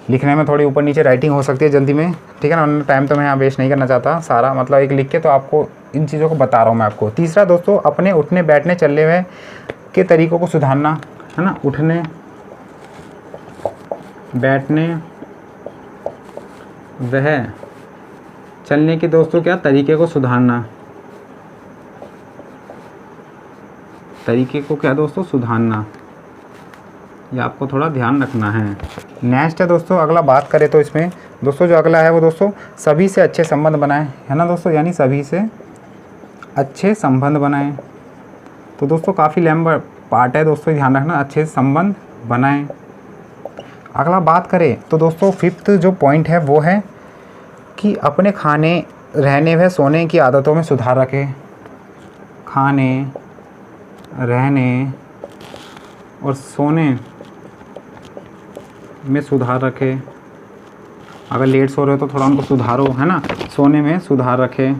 लिखने में थोड़ी ऊपर नीचे राइटिंग हो सकती है जल्दी में, ठीक है ना, टाइम तो मैं यहाँ वेस्ट नहीं करना चाहता सारा, मतलब एक लिख के तो आपको इन चीज़ों को बता रहा हूँ मैं आपको। तीसरा दोस्तों, अपने उठने बैठने चलने में के तरीक़ों को सुधारना, है ना, उठने बैठने वह चलने के दोस्तों क्या तरीके को सुधारना, तरीके को क्या दोस्तों सुधारना, ये आपको थोड़ा ध्यान रखना है। नेक्स्ट है दोस्तों, अगला बात करें तो इसमें दोस्तों जो अगला है वो दोस्तों सभी से अच्छे संबंध बनाएं, है ना दोस्तों, यानी सभी से अच्छे संबंध बनाएं। तो दोस्तों काफ़ी लंबा पार्ट है दोस्तों, ध्यान रखना, अच्छे संबंध बनाएं। अगला बात करें तो दोस्तों 5th जो पॉइंट है वो है कि अपने खाने रहने व सोने की आदतों में सुधार रखें। खाने रहने और सोने में सुधार रखें। अगर लेट सो रहे हो तो थोड़ा उनको सुधारो, है ना, सोने में सुधार रखें।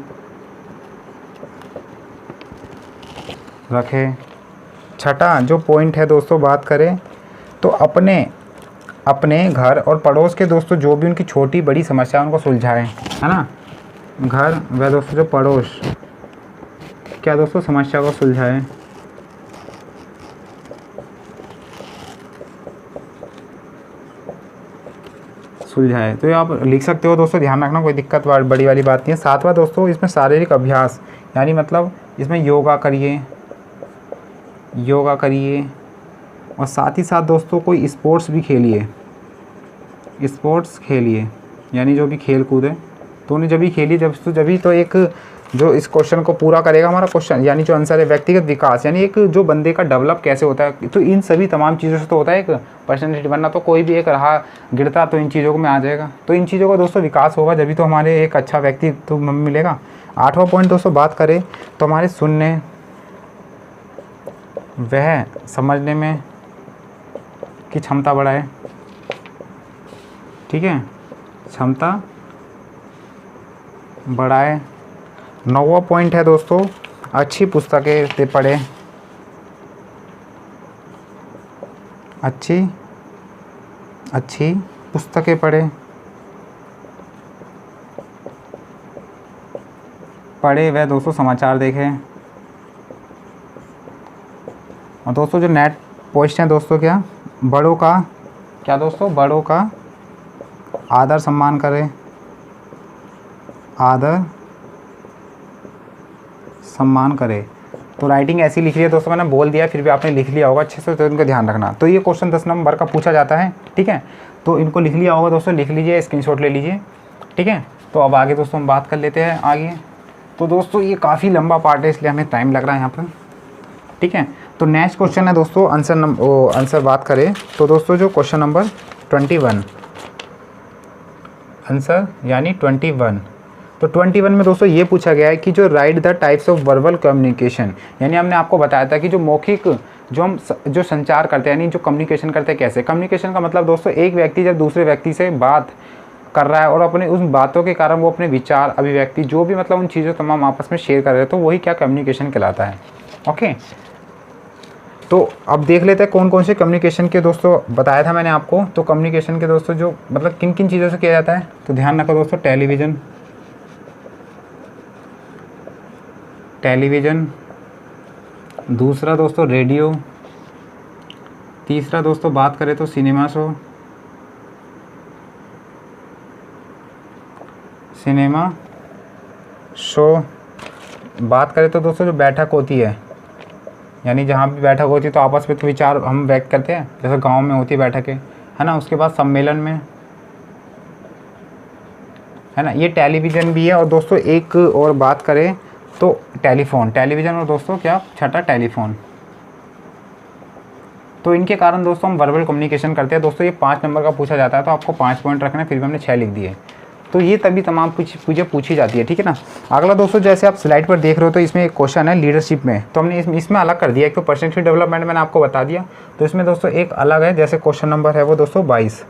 छठा जो पॉइंट है दोस्तों बात करें तो अपने घर और पड़ोस के दोस्तों जो भी उनकी छोटी बड़ी समस्या उनको सुलझाएं, है ना, घर व दोस्तों जो पड़ोस क्या दोस्तों समस्या को सुलझाएं। तो ये आप लिख सकते हो दोस्तों, ध्यान रखना, कोई दिक्कत बड़ी वाली बात नहीं है। 7वां दोस्तों इसमें शारीरिक अभ्यास, यानी मतलब इसमें योगा करिए और साथ ही साथ दोस्तों कोई स्पोर्ट्स भी खेलिए, यानी जो भी खेल कूद है तो उन्हें जब भी खेलिए जब तो एक जो इस क्वेश्चन को पूरा करेगा हमारा क्वेश्चन, यानी जो आंसर है व्यक्तिगत विकास, यानी एक जो बंदे का डेवलप कैसे होता है, तो इन सभी तमाम चीज़ों से तो होता है एक पर्सनैलिटी बनना। तो कोई भी एक रहा गिरता तो इन चीज़ों को में आ जाएगा, तो इन चीज़ों का दोस्तों विकास होगा जब भी तो हमारे एक अच्छा व्यक्ति तो मिलेगा। 8वां पॉइंट दोस्तों बात करें तो हमारे सुनने वह समझने में की क्षमता बढ़ाए, ठीक है, क्षमता बढ़ाए। 9वां पॉइंट है दोस्तों अच्छी पुस्तकें पढ़ें, अच्छी पुस्तकें पढ़े वह दोस्तों समाचार देखें। और दोस्तों जो नेट क्वेश्चन है दोस्तों बड़ों का आदर सम्मान करें, तो राइटिंग ऐसी लिख रही है दोस्तों, मैंने बोल दिया फिर भी आपने लिख लिया होगा अच्छे से, तो इनको ध्यान रखना। तो ये क्वेश्चन 10 नंबर का पूछा जाता है, ठीक है, तो इनको लिख लिया होगा दोस्तों, लिख लीजिए, स्क्रीनशॉट ले लीजिए, ठीक है। तो अब आगे दोस्तों हम बात कर लेते हैं आगे। तो दोस्तों ये काफ़ी लंबा पार्ट है इसलिए हमें टाइम लग रहा है यहाँ पर, ठीक है। तो नेक्स्ट क्वेश्चन है दोस्तों आंसर बात करें तो दोस्तों जो क्वेश्चन नंबर 21 आंसर यानी 21, तो 21 में दोस्तों ये पूछा गया है कि जो right the types of verbal communication, यानी हमने आपको बताया था कि जो मौखिक जो संचार करते हैं, यानी जो कम्युनिकेशन करते हैं कैसे। कम्युनिकेशन का मतलब दोस्तों एक व्यक्ति जब दूसरे व्यक्ति से बात कर रहा है और अपने उन बातों के कारण वो अपने विचार अभिव्यक्ति जो भी मतलब उन चीज़ों तमाम आपस में शेयर कर रहे हैं, तो वही क्या कम्युनिकेशन कहलाता है। ओके, तो अब देख लेते हैं कौन कौन से कम्युनिकेशन के दोस्तों बताया था मैंने आपको। तो कम्युनिकेशन के दोस्तों जो मतलब किन किन चीज़ों से किया जाता है, तो ध्यान रखो दोस्तों, टेलीविज़न, दूसरा दोस्तों रेडियो, तीसरा दोस्तों बात करें तो सिनेमा शो, बात करें तो दोस्तों जो बैठक होती है, यानी जहाँ भी बैठक होती है तो आपस में तो विचार हम व्यक्त करते हैं, जैसे गांव में होती है बैठकें, है ना। उसके बाद सम्मेलन में, है ना, ये टेलीविज़न भी है। और दोस्तों एक और बात करें तो टेलीविज़न और दोस्तों क्या छठा टेलीफोन। तो इनके कारण दोस्तों हम वर्बल कम्युनिकेशन करते हैं। दोस्तों ये 5 नंबर का पूछा जाता है, तो आपको 5 पॉइंट रखना है, फिर भी हमने 6 लिख दिए। तो ये तभी तमाम चीज़ें पूछी जाती है, ठीक है ना। अगला दोस्तों जैसे आप स्लाइड पर देख रहे हो तो इसमें एक क्वेश्चन है लीडरशिप में, तो हमने इसमें अलग कर दिया। एक तो पर्सनैलिटी डेवलपमेंट मैंने आपको बता दिया, तो इसमें दोस्तों एक अलग है। जैसे क्वेश्चन नंबर है वो दोस्तों 22,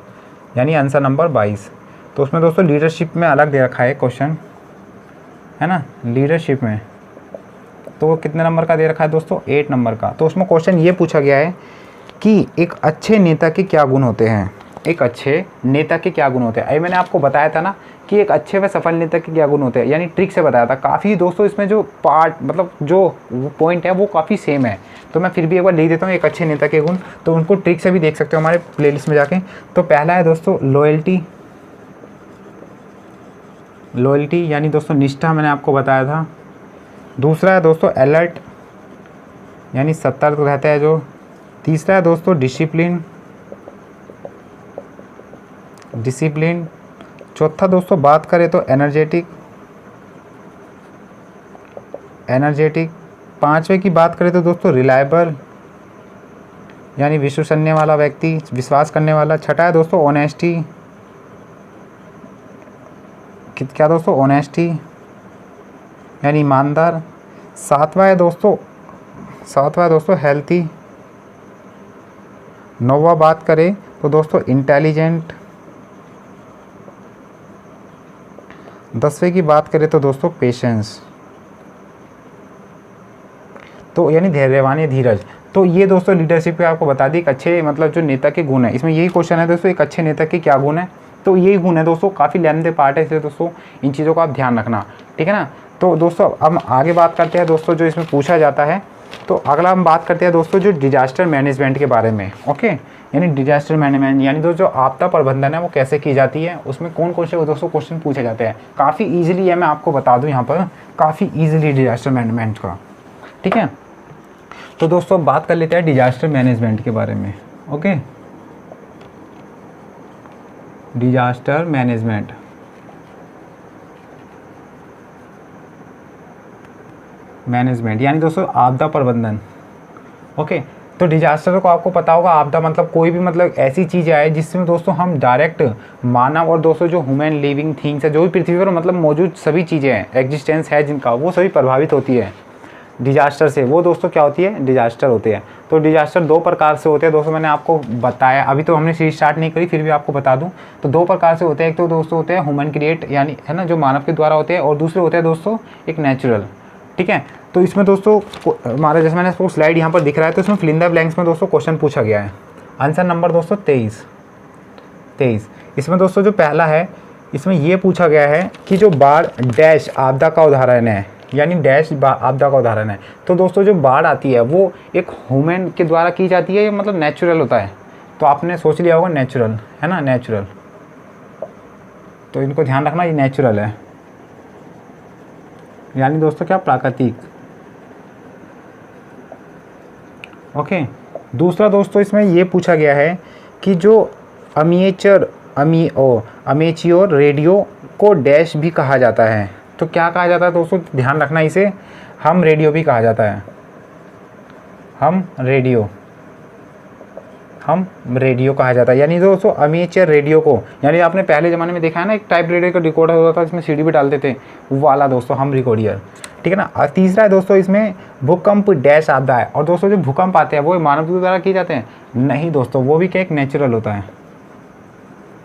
यानी आंसर नंबर 22, तो उसमें दोस्तों लीडरशिप में अलग दे रखा है क्वेश्चन, है ना। लीडरशिप में तो कितने नंबर का दे रखा है दोस्तों, 8 नंबर का। तो उसमें क्वेश्चन ये पूछा गया है कि एक अच्छे नेता के क्या गुण होते हैं, एक अच्छे नेता के क्या गुण होते हैं। अभी मैंने आपको बताया था ना कि एक अच्छे व सफल नेता के क्या गुण होते हैं, यानी ट्रिक से बताया था। काफ़ी दोस्तों इसमें जो पार्ट मतलब जो पॉइंट है वो काफ़ी सेम है, तो मैं फिर भी एक बार लिख देता हूँ एक अच्छे नेता के गुण। तो उनको ट्रिक से भी देख सकते हो हमारे प्लेलिस्ट में जाके। तो पहला है दोस्तों लॉयल्टी, लॉयल्टी यानी दोस्तों निष्ठा, मैंने आपको बताया था। दूसरा है दोस्तों अलर्ट यानी सतर्क रहता है जो। तीसरा है दोस्तों डिसिप्लिन, डिसिप्लिन। चौथा दोस्तों बात करें तो एनर्जेटिक, एनर्जेटिक। पांचवे की बात करें तो दोस्तों रिलायबल यानी विश्वसनीय वाला व्यक्ति, विश्वास करने वाला। छठा है दोस्तों ऑनेस्टी, क्या दोस्तों ऑनेस्टी यानी ईमानदार। सातवां है दोस्तों हेल्थी। नौवां बात करें तो दोस्तों इंटेलिजेंट। 10वें की बात करें तो दोस्तों पेशेंस, तो यानी धैर्यवान या धीरज। तो ये दोस्तों लीडरशिप पे आपको बता दी एक अच्छे मतलब जो नेता के गुण है। इसमें यही क्वेश्चन है दोस्तों एक अच्छे नेता के क्या गुण है, तो यही गुण है दोस्तों। काफ़ी लेंथी पार्ट है, इसलिए दोस्तों इन चीज़ों का आप ध्यान रखना, ठीक है ना। तो दोस्तों अब आगे बात करते हैं दोस्तों जो इसमें पूछा जाता है। तो अगला हम बात करते हैं दोस्तों जो डिजास्टर मैनेजमेंट के बारे में। ओके, यानी डिजास्टर मैनेजमेंट यानी दोस्तों जो आपदा प्रबंधन है वो कैसे की जाती है, उसमें कौन कौन से दोस्तों क्वेश्चन पूछे जाते हैं। काफ़ी ईजिली है, मैं आपको बता दूँ यहाँ पर काफ़ी ईजिली डिजास्टर मैनेजमेंट का, ठीक है। तो दोस्तों बात कर लेते हैं डिजास्टर मैनेजमेंट के बारे में। ओके, डिजास्टर मैनेजमेंट, मैनेजमेंट यानी दोस्तों आपदा प्रबंधन। ओके, तो डिजास्टर को आपको पता होगा, आपदा मतलब कोई भी मतलब ऐसी चीज़ आए जिसमें दोस्तों हम डायरेक्ट मानव और दोस्तों जो ह्यूमन लिविंग थिंग्स है, जो भी पृथ्वी पर मतलब मौजूद सभी चीज़ें हैं, एग्जिस्टेंस है जिनका, वो सभी प्रभावित होती है डिजास्टर से। वो दोस्तों क्या होती है, डिजास्टर होते हैं। तो डिजास्टर दो प्रकार से होते हैं दोस्तों, मैंने आपको बताया, अभी तो हमने सीरीज स्टार्ट नहीं करी, फिर भी आपको बता दूं। तो दो प्रकार से होते हैं, एक तो दोस्तों होते हैं ह्यूमन क्रिएट यानी है ना जो मानव के द्वारा होते हैं, और दूसरे होते हैं दोस्तों एक नेचुरल, ठीक है। तो इसमें दोस्तों हमारा जैसे मैंने आपको स्लाइड यहाँ पर दिख रहा है, तो इसमें फिल इन द ब्लैंक्स में दोस्तों क्वेश्चन पूछा गया है। आंसर नंबर दोस्तों 23। इसमें दोस्तों जो पहला है, इसमें ये पूछा गया है कि जो बाढ़ डैश आपदा का उदाहरण है, यानी डैश आपदा का उदाहरण है। तो दोस्तों जो बाढ़ आती है वो एक ह्यूमन के द्वारा की जाती है या मतलब नेचुरल होता है। तो आपने सोच लिया होगा नेचुरल, है ना, नेचुरल। तो इनको ध्यान रखना, ये नेचुरल है यानी दोस्तों क्या, प्राकृतिक। ओके, दूसरा दोस्तों इसमें ये पूछा गया है कि जो अमेच्योर रेडियो को डैश भी कहा जाता है। तो क्या कहा जाता है दोस्तों, ध्यान रखना, इसे हम रेडियो भी कहा जाता है। हम रेडियो कहा जाता है, यानी दोस्तों अमेच्योर रेडियो को, यानी आपने पहले ज़माने में देखा है ना एक टाइप रेडियो का रिकॉर्डर होता था, इसमें सीडी भी डालते थे, वो वाला दोस्तों हम रिकॉर्डियर, ठीक है ना। और तीसरा है दोस्तों इसमें भूकंप डैश आपदा है। और दोस्तों जो भूकंप आते हैं वो मानव के द्वारा किए जाते हैं, नहीं दोस्तों, वो भी क्या एक नेचुरल होता है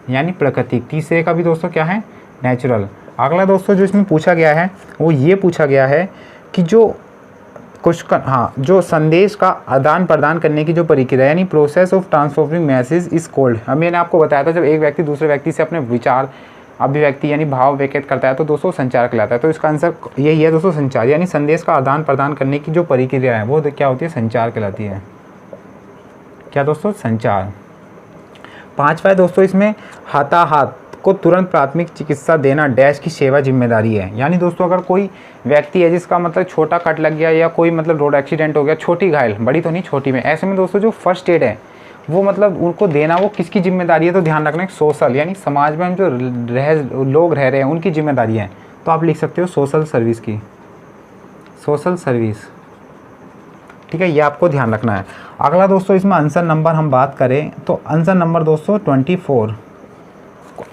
यानी प्राकृतिक। तीसरे का भी दोस्तों क्या है, नेचुरल। अगला दोस्तों जो इसमें पूछा गया है वो ये पूछा गया है कि जो जो संदेश का आदान प्रदान करने की जो प्रक्रिया यानी process of transforming message is called. अब मैंने आपको बताया था जब एक व्यक्ति दूसरे व्यक्ति से अपने विचार अभिव्यक्ति यानी भाव व्यक्त करता है तो दोस्तों संचार कहलाता है। तो इसका आंसर यही है दोस्तों, संचार, यानी संदेश का आदान प्रदान करने की जो प्रक्रिया है वो क्या होती है, संचार कहलाती है। क्या दोस्तों, संचार। पांचवा है दोस्तों इसमें हताहत को तुरंत प्राथमिक चिकित्सा देना डैश की सेवा जिम्मेदारी है। यानी दोस्तों अगर कोई व्यक्ति है जिसका मतलब छोटा कट लग गया या कोई मतलब रोड एक्सीडेंट हो गया, छोटी घायल, बड़ी तो नहीं छोटी में, ऐसे में दोस्तों जो फर्स्ट एड है वो मतलब उनको देना वो किसकी जिम्मेदारी है। तो ध्यान रखना, सोशल यानी समाज में हम जो लोग रह रहे हैं उनकी जिम्मेदारी है। तो आप लिख सकते हो सोशल सर्विस की, सोशल सर्विस, ठीक है, ये आपको ध्यान रखना है। अगला दोस्तों इसमें आंसर नंबर हम बात करें तो आंसर नंबर दोस्तों 24,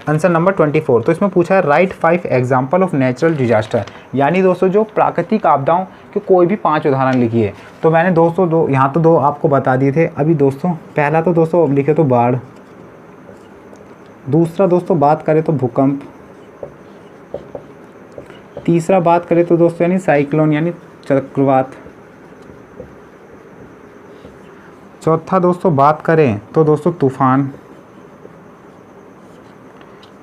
आंसर नंबर 24। तो इसमें पूछा है right 5 example of natural disaster, यानी दोस्तों जो प्राकृतिक आपदाओं के कोई भी 5 उदाहरण लिखिए। तो मैंने दोस्तों यहाँ तो 2 आपको बता दिए थे। अभी दोस्तों पहला तो दोस्तों लिखे तो बाढ़, दूसरा दोस्तों बात करें तो भूकंप, तीसरा बात करें तो दोस्तों यानी साइक्लोन यानी चक्रवात, चौथा दोस्तों बात करें तो दोस्तों तूफान,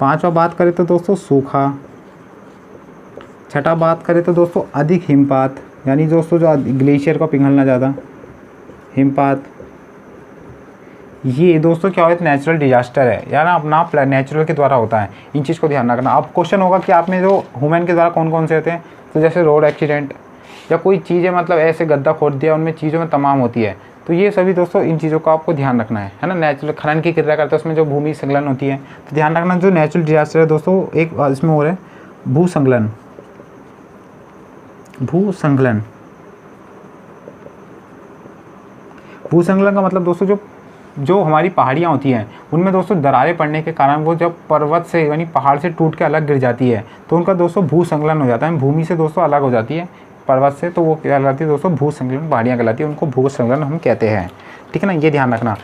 पाँचवा बात करें तो दोस्तों सूखा। छठा बात करें तो दोस्तों अधिक हिमपात, यानी दोस्तों जो ग्लेशियर को पिघलना ज़्यादा, हिमपात। ये दोस्तों क्या होता है, नेचुरल डिजास्टर है, यानी अपना नेचुरल के द्वारा होता है। इन चीज़ को ध्यान रखना। अब क्वेश्चन होगा कि आप में जो ह्यूमन के द्वारा कौन कौन से होते हैं, तो जैसे रोड एक्सीडेंट या कोई चीज़ें मतलब ऐसे गड्ढा खोद दिया, उनमें चीज़ों में तमाम होती है। तो ये सभी दोस्तों इन चीज़ों का आपको ध्यान रखना है ना। नेचुरल खनन की क्रिया करते हैं, उसमें जो भूमि संलग्न होती है, तो ध्यान रखना। जो नेचुरल डिजास्टर है दोस्तों, एक इसमें हो रहा है भूसंकलन। भूसंकलन, भूसंकलन का मतलब दोस्तों जो हमारी पहाड़ियाँ होती हैं, उनमें दोस्तों दरारें पड़ने के कारण वो जब पर्वत से यानी पहाड़ से टूट के अलग गिर जाती है, तो उनका दोस्तों भूसंकलन हो जाता है। भूमि से दोस्तों अलग हो जाती है पर्वत से, तो वो क्या कहलाती है दोस्तों, भूसंकलन। पहाड़ियाँ कहलाती है, उनको भूसंकलन हम कहते हैं। ठीक है ना, ये ध्यान रखना।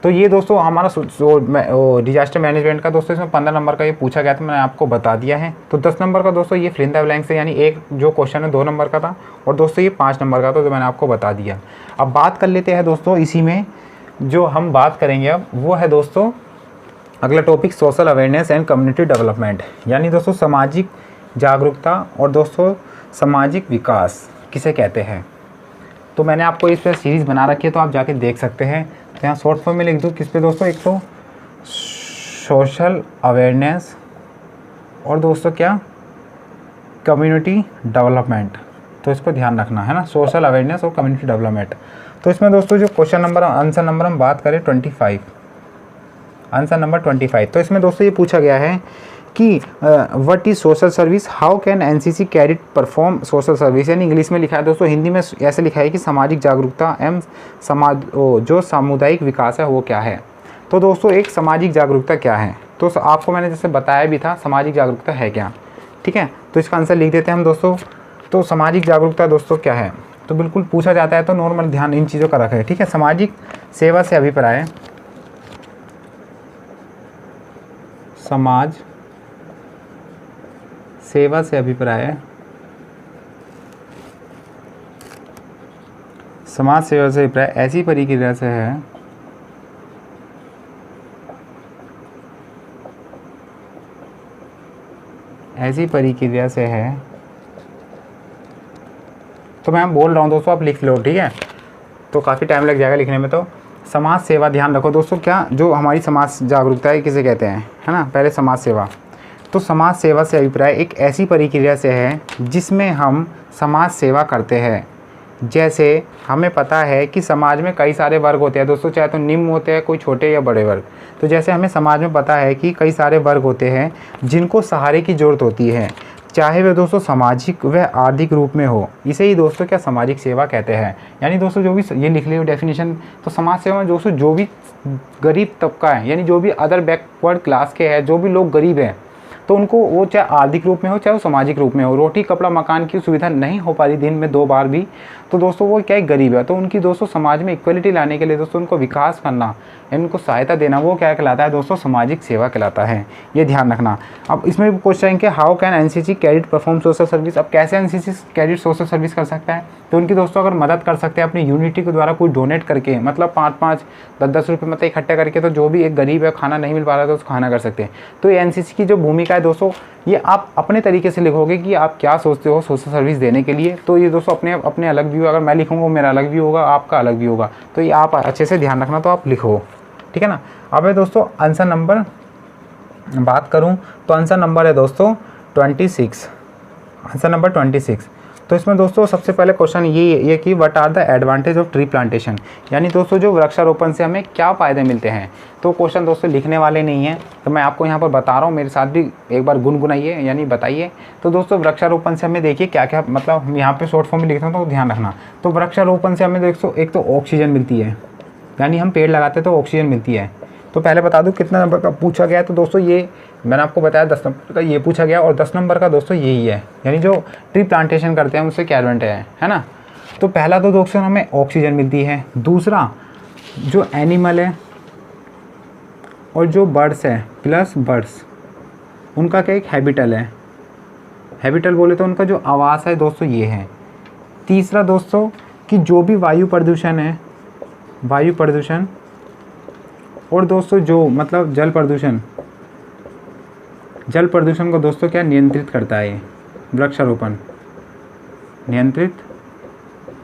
तो ये दोस्तों हमारा डिजास्टर मैनेजमेंट का दोस्तों इसमें 15 नंबर का ये पूछा गया था, मैंने आपको बता दिया है। तो 10 नंबर का दोस्तों ये फिल इन द ब्लैंक्स है, यानी एक जो क्वेश्चन है 2 नंबर का था, और दोस्तों ये 5 नंबर का था, जो मैंने आपको बता दिया। अब बात कर लेते हैं दोस्तों, इसी में जो हम बात करेंगे अब वो है दोस्तों अगला topic, social awareness and community development, यानी दोस्तों सामाजिक जागरूकता और दोस्तों सामाजिक विकास किसे कहते हैं। तो मैंने आपको इस पर सीरीज़ बना रखी है, तो आप जाके देख सकते हैं। तो यहाँ शॉर्ट फॉर्म में लिख दूँ किस पे दोस्तों, एक तो सोशल अवेयरनेस और दोस्तों क्या, कम्युनिटी डेवलपमेंट। तो इसको ध्यान रखना है ना, सोशल अवेयरनेस और कम्युनिटी डेवलपमेंट। तो इसमें दोस्तों जो क्वेश्चन नंबर आंसर नंबर हम बात करें 25, आंसर नंबर 25। तो इसमें दोस्तों ये पूछा गया है कि what is social service, how can NCC cadet perform social service, यानी इंग्लिश में लिखा है दोस्तों, हिंदी में ऐसे लिखा है कि सामाजिक जागरूकता एवं जो सामुदायिक विकास है वो क्या है। तो दोस्तों एक सामाजिक जागरूकता क्या है, तो आपको मैंने जैसे बताया भी था सामाजिक जागरूकता है क्या। ठीक है, तो इसका आंसर लिख देते हैं हम दोस्तों। तो सामाजिक जागरूकता दोस्तों क्या है, तो बिल्कुल पूछा जाता है तो नॉर्मल ध्यान इन चीज़ों का रखें। ठीक है, सामाजिक सेवा से अभिप्राय, समाज सेवा से अभिप्राय, समाज सेवा से अभिप्राय ऐसी प्रक्रिया से है ऐसी प्रक्रिया से है। तो मैं बोल रहा हूँ दोस्तों, आप लिख लो। ठीक है, तो काफ़ी टाइम लग जाएगा लिखने में। तो समाज सेवा ध्यान रखो दोस्तों, क्या जो हमारी समाज जागरूकता है किसे कहते हैं, है ना। पहले समाज सेवा, तो समाज सेवा से अभिप्राय एक ऐसी प्रक्रिया से है जिसमें हम समाज सेवा करते हैं। जैसे हमें पता है कि समाज में कई सारे वर्ग होते हैं दोस्तों, चाहे तो निम्न होते हैं कोई छोटे या बड़े वर्ग। तो जैसे हमें समाज में पता है कि कई सारे वर्ग होते हैं जिनको सहारे की ज़रूरत होती है, चाहे वे दोस्तों सामाजिक व आर्थिक रूप में हो, इसे ही दोस्तों क्या सामाजिक सेवा कहते हैं। यानी दोस्तों जो भी ये लिख लियो डेफिनेशन, तो समाज सेवा में दोस्तों जो भी गरीब तबका है, यानी जो भी अदर बैकवर्ड क्लास के हैं, जो भी लोग गरीब हैं, तो उनको वो चाहे आर्थिक रूप में हो चाहे वो सामाजिक रूप में हो, रोटी कपड़ा मकान की सुविधा नहीं हो पा रही दिन में 2 बार भी, तो दोस्तों वो क्या गरीब है, तो उनकी दोस्तों समाज में इक्वलिटी लाने के लिए दोस्तों उनको विकास करना, उनको सहायता देना, वो क्या कहलाता है दोस्तों, सामाजिक सेवा कहलाता है। ये ध्यान रखना। अब इसमें भी क्वेश्चन है कि how can NCC cadet perform social service. अब कैसे एनसीसी कैडेट सोशल सर्विस कर सकता है, तो उनकी दोस्तों अगर मदद कर सकते हैं अपनी यूनिटी के द्वारा, कोई डोनेट करके, मतलब 5-5 10-10 रुपये मतलब इकट्ठे करके, तो जो भी एक गरीब है खाना नहीं मिल पा रहा है तो उसको खाना कर सकते हैं। तो ये एनसीसी की जो भूमिका है दोस्तों, ये आप अपने तरीके से लिखोगे कि आप क्या सोचते हो सोशल सर्विस देने के लिए। तो ये दोस्तों अपने अलग व्यू, अगर मैं लिखूँगा मेरा अलग व्यू होगा, आपका अलग व्यू होगा, तो ये आप अच्छे से ध्यान रखना, तो आप लिखो। ठीक है ना। अब है दोस्तों आंसर नंबर बात करूं तो आंसर नंबर है दोस्तों 26, आंसर नंबर 26। तो इसमें दोस्तों सबसे पहले क्वेश्चन ये कि what are the advantage of tree plantation, यानी दोस्तों जो वृक्षारोपण से हमें क्या फ़ायदे मिलते हैं। तो क्वेश्चन दोस्तों लिखने वाले नहीं हैं, तो मैं आपको यहाँ पर बता रहा हूँ, मेरे साथ भी एक बार गुनगुनाइए यानी बताइए। तो दोस्तों वृक्षारोपण से हमें देखिए क्या क्या, मतलब यहाँ पे शॉर्ट फॉर्म में लिखता हूँ तो ध्यान रखना। तो वृक्षारोपण से हमें दोस्तों एक तो ऑक्सीजन मिलती है, यानी हम पेड़ लगाते हैं तो ऑक्सीजन मिलती है। तो पहले बता दूं कितना नंबर का पूछा गया है, तो दोस्तों ये मैंने आपको बताया 10 नंबर का ये पूछा गया, और 10 नंबर का दोस्तों यही है, यानी जो ट्री प्लांटेशन करते हैं उससे क्या एडवांटेज है ना। तो पहला तो दोस्तों हमें ऑक्सीजन मिलती है, दूसरा जो एनिमल है और जो बर्ड्स है प्लस बर्ड्स, उनका क्या एक हैबिटल है, हैबिटल बोले तो उनका जो आवास है दोस्तों ये है। तीसरा दोस्तों कि जो भी वायु प्रदूषण है, वायु प्रदूषण और दोस्तों जो मतलब जल प्रदूषण, जल प्रदूषण को दोस्तों क्या नियंत्रित करता है, वृक्षारोपण नियंत्रित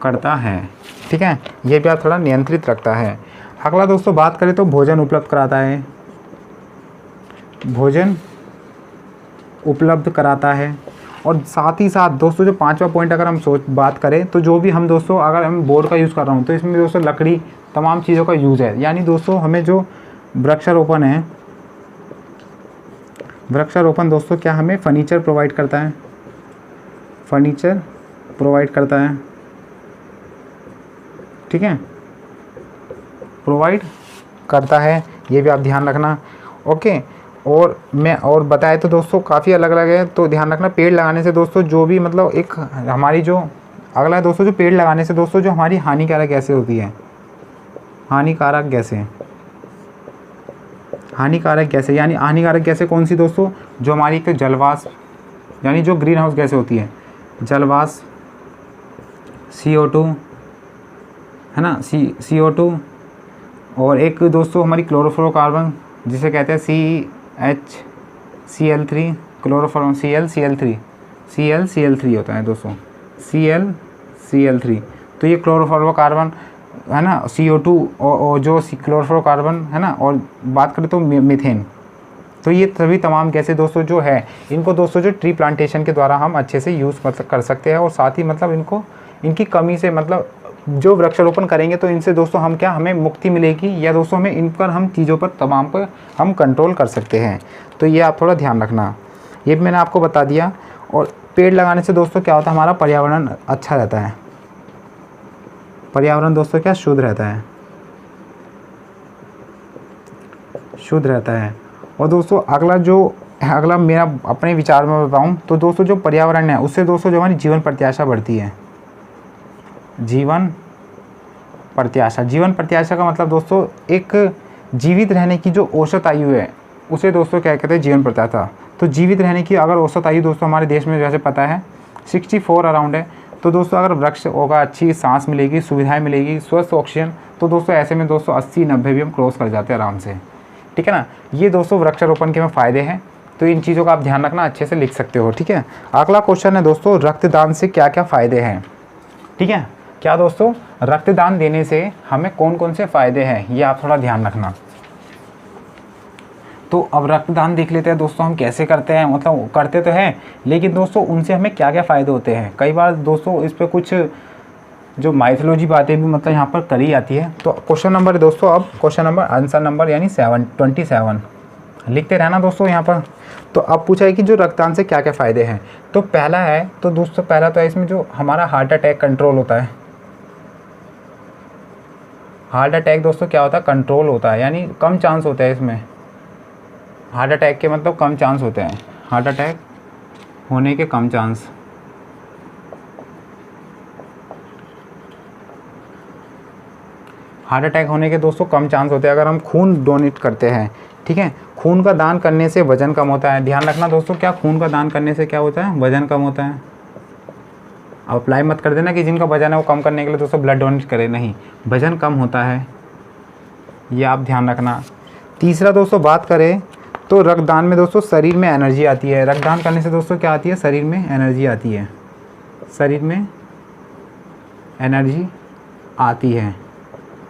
करता है, ठीक है, ये भी आप थोड़ा नियंत्रित रखता है। अगला दोस्तों बात करें तो भोजन उपलब्ध कराता है, भोजन उपलब्ध कराता है। और साथ ही साथ दोस्तों जो 5वां पॉइंट अगर हम बात करें तो जो भी हम दोस्तों अगर हम बोर्ड का यूज़ कर रहा हूँ तो इसमें दोस्तों लकड़ी तमाम चीज़ों का यूज़ है। यानी दोस्तों हमें जो वृक्षारोपण है, वृक्षारोपण दोस्तों क्या हमें फर्नीचर प्रोवाइड करता है, फर्नीचर प्रोवाइड करता है, ठीक है, प्रोवाइड करता है, ये भी आप ध्यान रखना। ओके, और मैं और बताए तो दोस्तों काफ़ी अलग अलग है, तो ध्यान रखना। पेड़ लगाने से दोस्तों जो भी मतलब एक हमारी जो अगला है दोस्तों, जो पेड़ लगाने से दोस्तों जो हमारी हानिकारक गैसें होती हैं, हानिकारक गैसें, हानिकारक गैसें यानी हानिकारक गैसें कौन सी दोस्तों, जो हमारी एक तो जलवाष्प यानी जो ग्रीन हाउस गैसें होती है, जलवाष्प CO2 है ना, CO2, और एक दोस्तों हमारी क्लोरोफ्लोरोकार्बन जिसे कहते हैं CH-CL3, क्लोरोफॉर्म CL-CL3 होता है दोस्तों, CL-CL3। तो ये क्लोरोफ्लोरोकार्बन है ना, CO2 और जो क्लोरोफ्लोरोकार्बन है ना, और बात करें तो मीथेन। तो ये सभी तमाम गैसें दोस्तों जो है इनको दोस्तों जो ट्री प्लांटेशन के द्वारा हम अच्छे से यूज़ मतलब कर सकते हैं। और साथ ही मतलब इनको इनकी कमी से मतलब जो वृक्षारोपण करेंगे तो इनसे दोस्तों हम क्या हमें मुक्ति मिलेगी, या दोस्तों हमें इन पर हम चीज़ों पर तमाम पर हम कंट्रोल कर सकते हैं। तो ये आप थोड़ा ध्यान रखना, ये भी मैंने आपको बता दिया। और पेड़ लगाने से दोस्तों क्या होता है, हमारा पर्यावरण अच्छा रहता है, पर्यावरण दोस्तों क्या शुद्ध रहता है, शुद्ध रहता है। और दोस्तों अगला मेरा अपने विचार में बताऊँ तो दोस्तों जो पर्यावरण है उससे दोस्तों जो हमारी जीवन प्रत्याशा बढ़ती है, जीवन प्रत्याशा का मतलब दोस्तों एक जीवित रहने की जो औसत आयु है उसे दोस्तों क्या कहते हैं, जीवन प्रत्याशा। तो जीवित रहने की अगर औसत आयु दोस्तों हमारे देश में जैसे पता है 64 अराउंड है। तो दोस्तों अगर वृक्ष होगा, अच्छी सांस मिलेगी, सुविधाएं मिलेगी, स्वस्थ ऑक्सीजन, तो दोस्तों ऐसे में दोस्तों 80-90 भी हम क्रॉस कर जाते हैं आराम से, ठीक है ना। ये दोस्तों वृक्षारोपण के में फ़ायदे हैं, तो इन चीज़ों का आप ध्यान रखना, अच्छे से लिख सकते हो, ठीक है। अगला क्वेश्चन है दोस्तों, रक्तदान से क्या क्या फ़ायदे हैं, ठीक है। क्या दोस्तों, रक्तदान देने से हमें कौन कौन से फ़ायदे हैं, ये आप थोड़ा ध्यान रखना। तो अब रक्तदान देख लेते हैं दोस्तों हम कैसे करते हैं, मतलब करते तो हैं लेकिन दोस्तों उनसे हमें क्या क्या फ़ायदे होते हैं। कई बार दोस्तों इस पर कुछ जो माइथोलॉजी बातें भी मतलब यहाँ पर करी जाती है। तो क्वेश्चन नंबर है दोस्तों, अब क्वेश्चन नंबर आंसर नंबर यानी 27 लिखते रहना दोस्तों यहाँ पर। तो अब पूछा है कि जो रक्तदान से क्या क्या फ़ायदे हैं। तो पहला है तो दोस्तों पहला तो है इसमें जो हमारा हार्ट अटैक कंट्रोल होता है। हार्ट अटैक दोस्तों क्या होता है, कंट्रोल होता है, यानी कम चांस होता है इसमें हार्ट अटैक के, मतलब कम चांस होते हैं हार्ट अटैक होने के, कम चांस। हार्ट अटैक होने के दोस्तों कम चांस होते हैं अगर हम खून डोनेट करते हैं, ठीक है। खून का दान करने से वजन कम होता है। ध्यान रखना दोस्तों, क्या खून का दान करने से क्या होता है, वजन कम होता है। अब अप्लाई मत कर देना कि जिनका वजन है वो कम करने के लिए दोस्तों ब्लड डोनेट करें, नहीं, वजन कम होता है, ये आप ध्यान रखना। तीसरा दोस्तों बात करें तो रक्तदान में दोस्तों शरीर में एनर्जी आती है। रक्तदान करने से दोस्तों क्या आती है, शरीर में एनर्जी आती है, शरीर में एनर्जी आती है,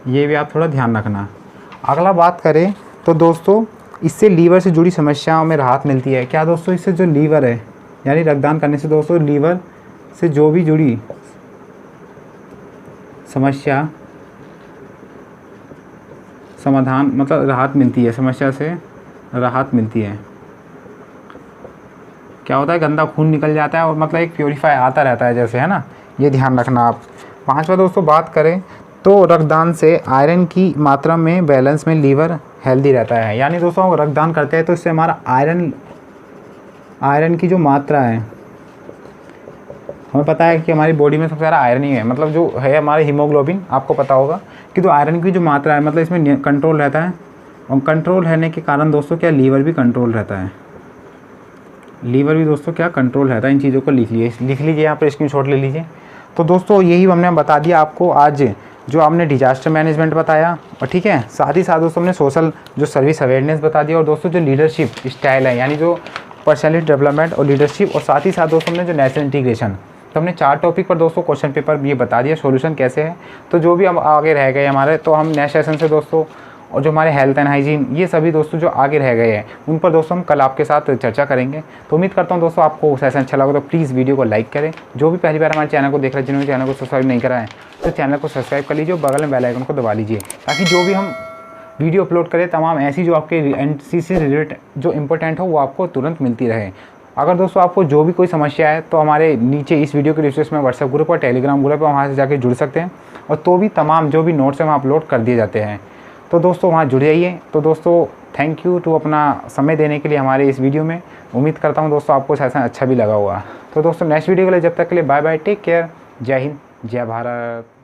ये भी आप थोड़ा ध्यान रखना। अगला बात करें तो दोस्तों इससे लीवर से जुड़ी समस्याओं में राहत मिलती है। क्या दोस्तों, इससे जो लीवर है यानी रक्तदान करने से दोस्तों लीवर से जो भी जुड़ी समस्या समाधान मतलब राहत मिलती है, समस्या से राहत मिलती है। क्या होता है, गंदा खून निकल जाता है और मतलब एक प्योरीफाई आता रहता है जैसे, है ना, ये ध्यान रखना आप। पांचवा दोस्तों बात करें तो रक्तदान से आयरन की मात्रा में बैलेंस में लीवर हेल्दी रहता है। यानी दोस्तों हम रक्तदान करते हैं तो इससे हमारा आयरन की जो मात्रा है, हमें पता है कि हमारी बॉडी में सबसे ज़्यादा आयरन ही है, मतलब जो है हमारे हीमोग्लोबिन, आपको पता होगा कि तो आयरन की जो मात्रा है मतलब इसमें कंट्रोल रहता है। और कंट्रोल रहने के कारण दोस्तों क्या लीवर भी कंट्रोल रहता है, लीवर भी दोस्तों क्या कंट्रोल रहता है। इन चीज़ों को लिख लीजिए यहाँ पर, स्क्रीनशॉट ले लीजिए। तो दोस्तों यही हमने बता दिया आपको आज, जो हमने डिजास्टर मैनेजमेंट बताया, और ठीक है साथ ही साथ दोस्तों हमने सोशल जो सर्विस अवेयरनेस बता दिया, और दोस्तों जो लीडरशिप स्टाइल है यानी जो पर्सनैलिटी डेवलपमेंट और लीडरशिप, और साथ ही साथ दोस्तों हमने जो नेशनल इंटीग्रेशन, तो हमने 4 टॉपिक पर दोस्तों क्वेश्चन पेपर ये बता दिया सॉल्यूशन कैसे है। तो जो भी हम आगे रह गए हमारे, तो हम नेक्स्ट सेशन से दोस्तों, और जो हमारे हेल्थ एंड हाइजीन, ये सभी दोस्तों जो आगे रह गए हैं उन पर दोस्तों हम कल आपके साथ चर्चा करेंगे। तो उम्मीद करता हूँ दोस्तों आपको सेशन अच्छा लगा, तो प्लीज़ वीडियो को लाइक करें। जो भी पहली बार हमारे चैनल को देख रहे हैं, जिन्होंने चैनल को सब्सक्राइब नहीं करा है तो चैनल को सब्सक्राइब कर लीजिए, बगल में बेल आइकन को दबा लीजिए, ताकि जो भी हम वीडियो अपलोड करें तमाम ऐसी जो आपके एनसीसी से रिलेटेड जो इंपॉर्टेंट हो वो आपको तुरंत मिलती रहे। अगर दोस्तों आपको जो भी कोई समस्या है तो हमारे नीचे इस वीडियो के डिस्क्रिप्शन में व्हाट्सएप ग्रुप और टेलीग्राम ग्रुप है, वहाँ से जाके जुड़ सकते हैं, और तो भी तमाम जो भी नोट्स हैं वहाँ अपलोड कर दिए जाते हैं। तो दोस्तों वहाँ जुड़ जाइए। तो दोस्तों थैंक यू टू अपना समय देने के लिए हमारे इस वीडियो में। उम्मीद करता हूँ दोस्तों आपको सेशन अच्छा भी लगा होगा। तो दोस्तों नेक्स्ट वीडियो के लिए जब तक के लिए बाय बाय, टेक केयर, जय हिंद, जय भारत।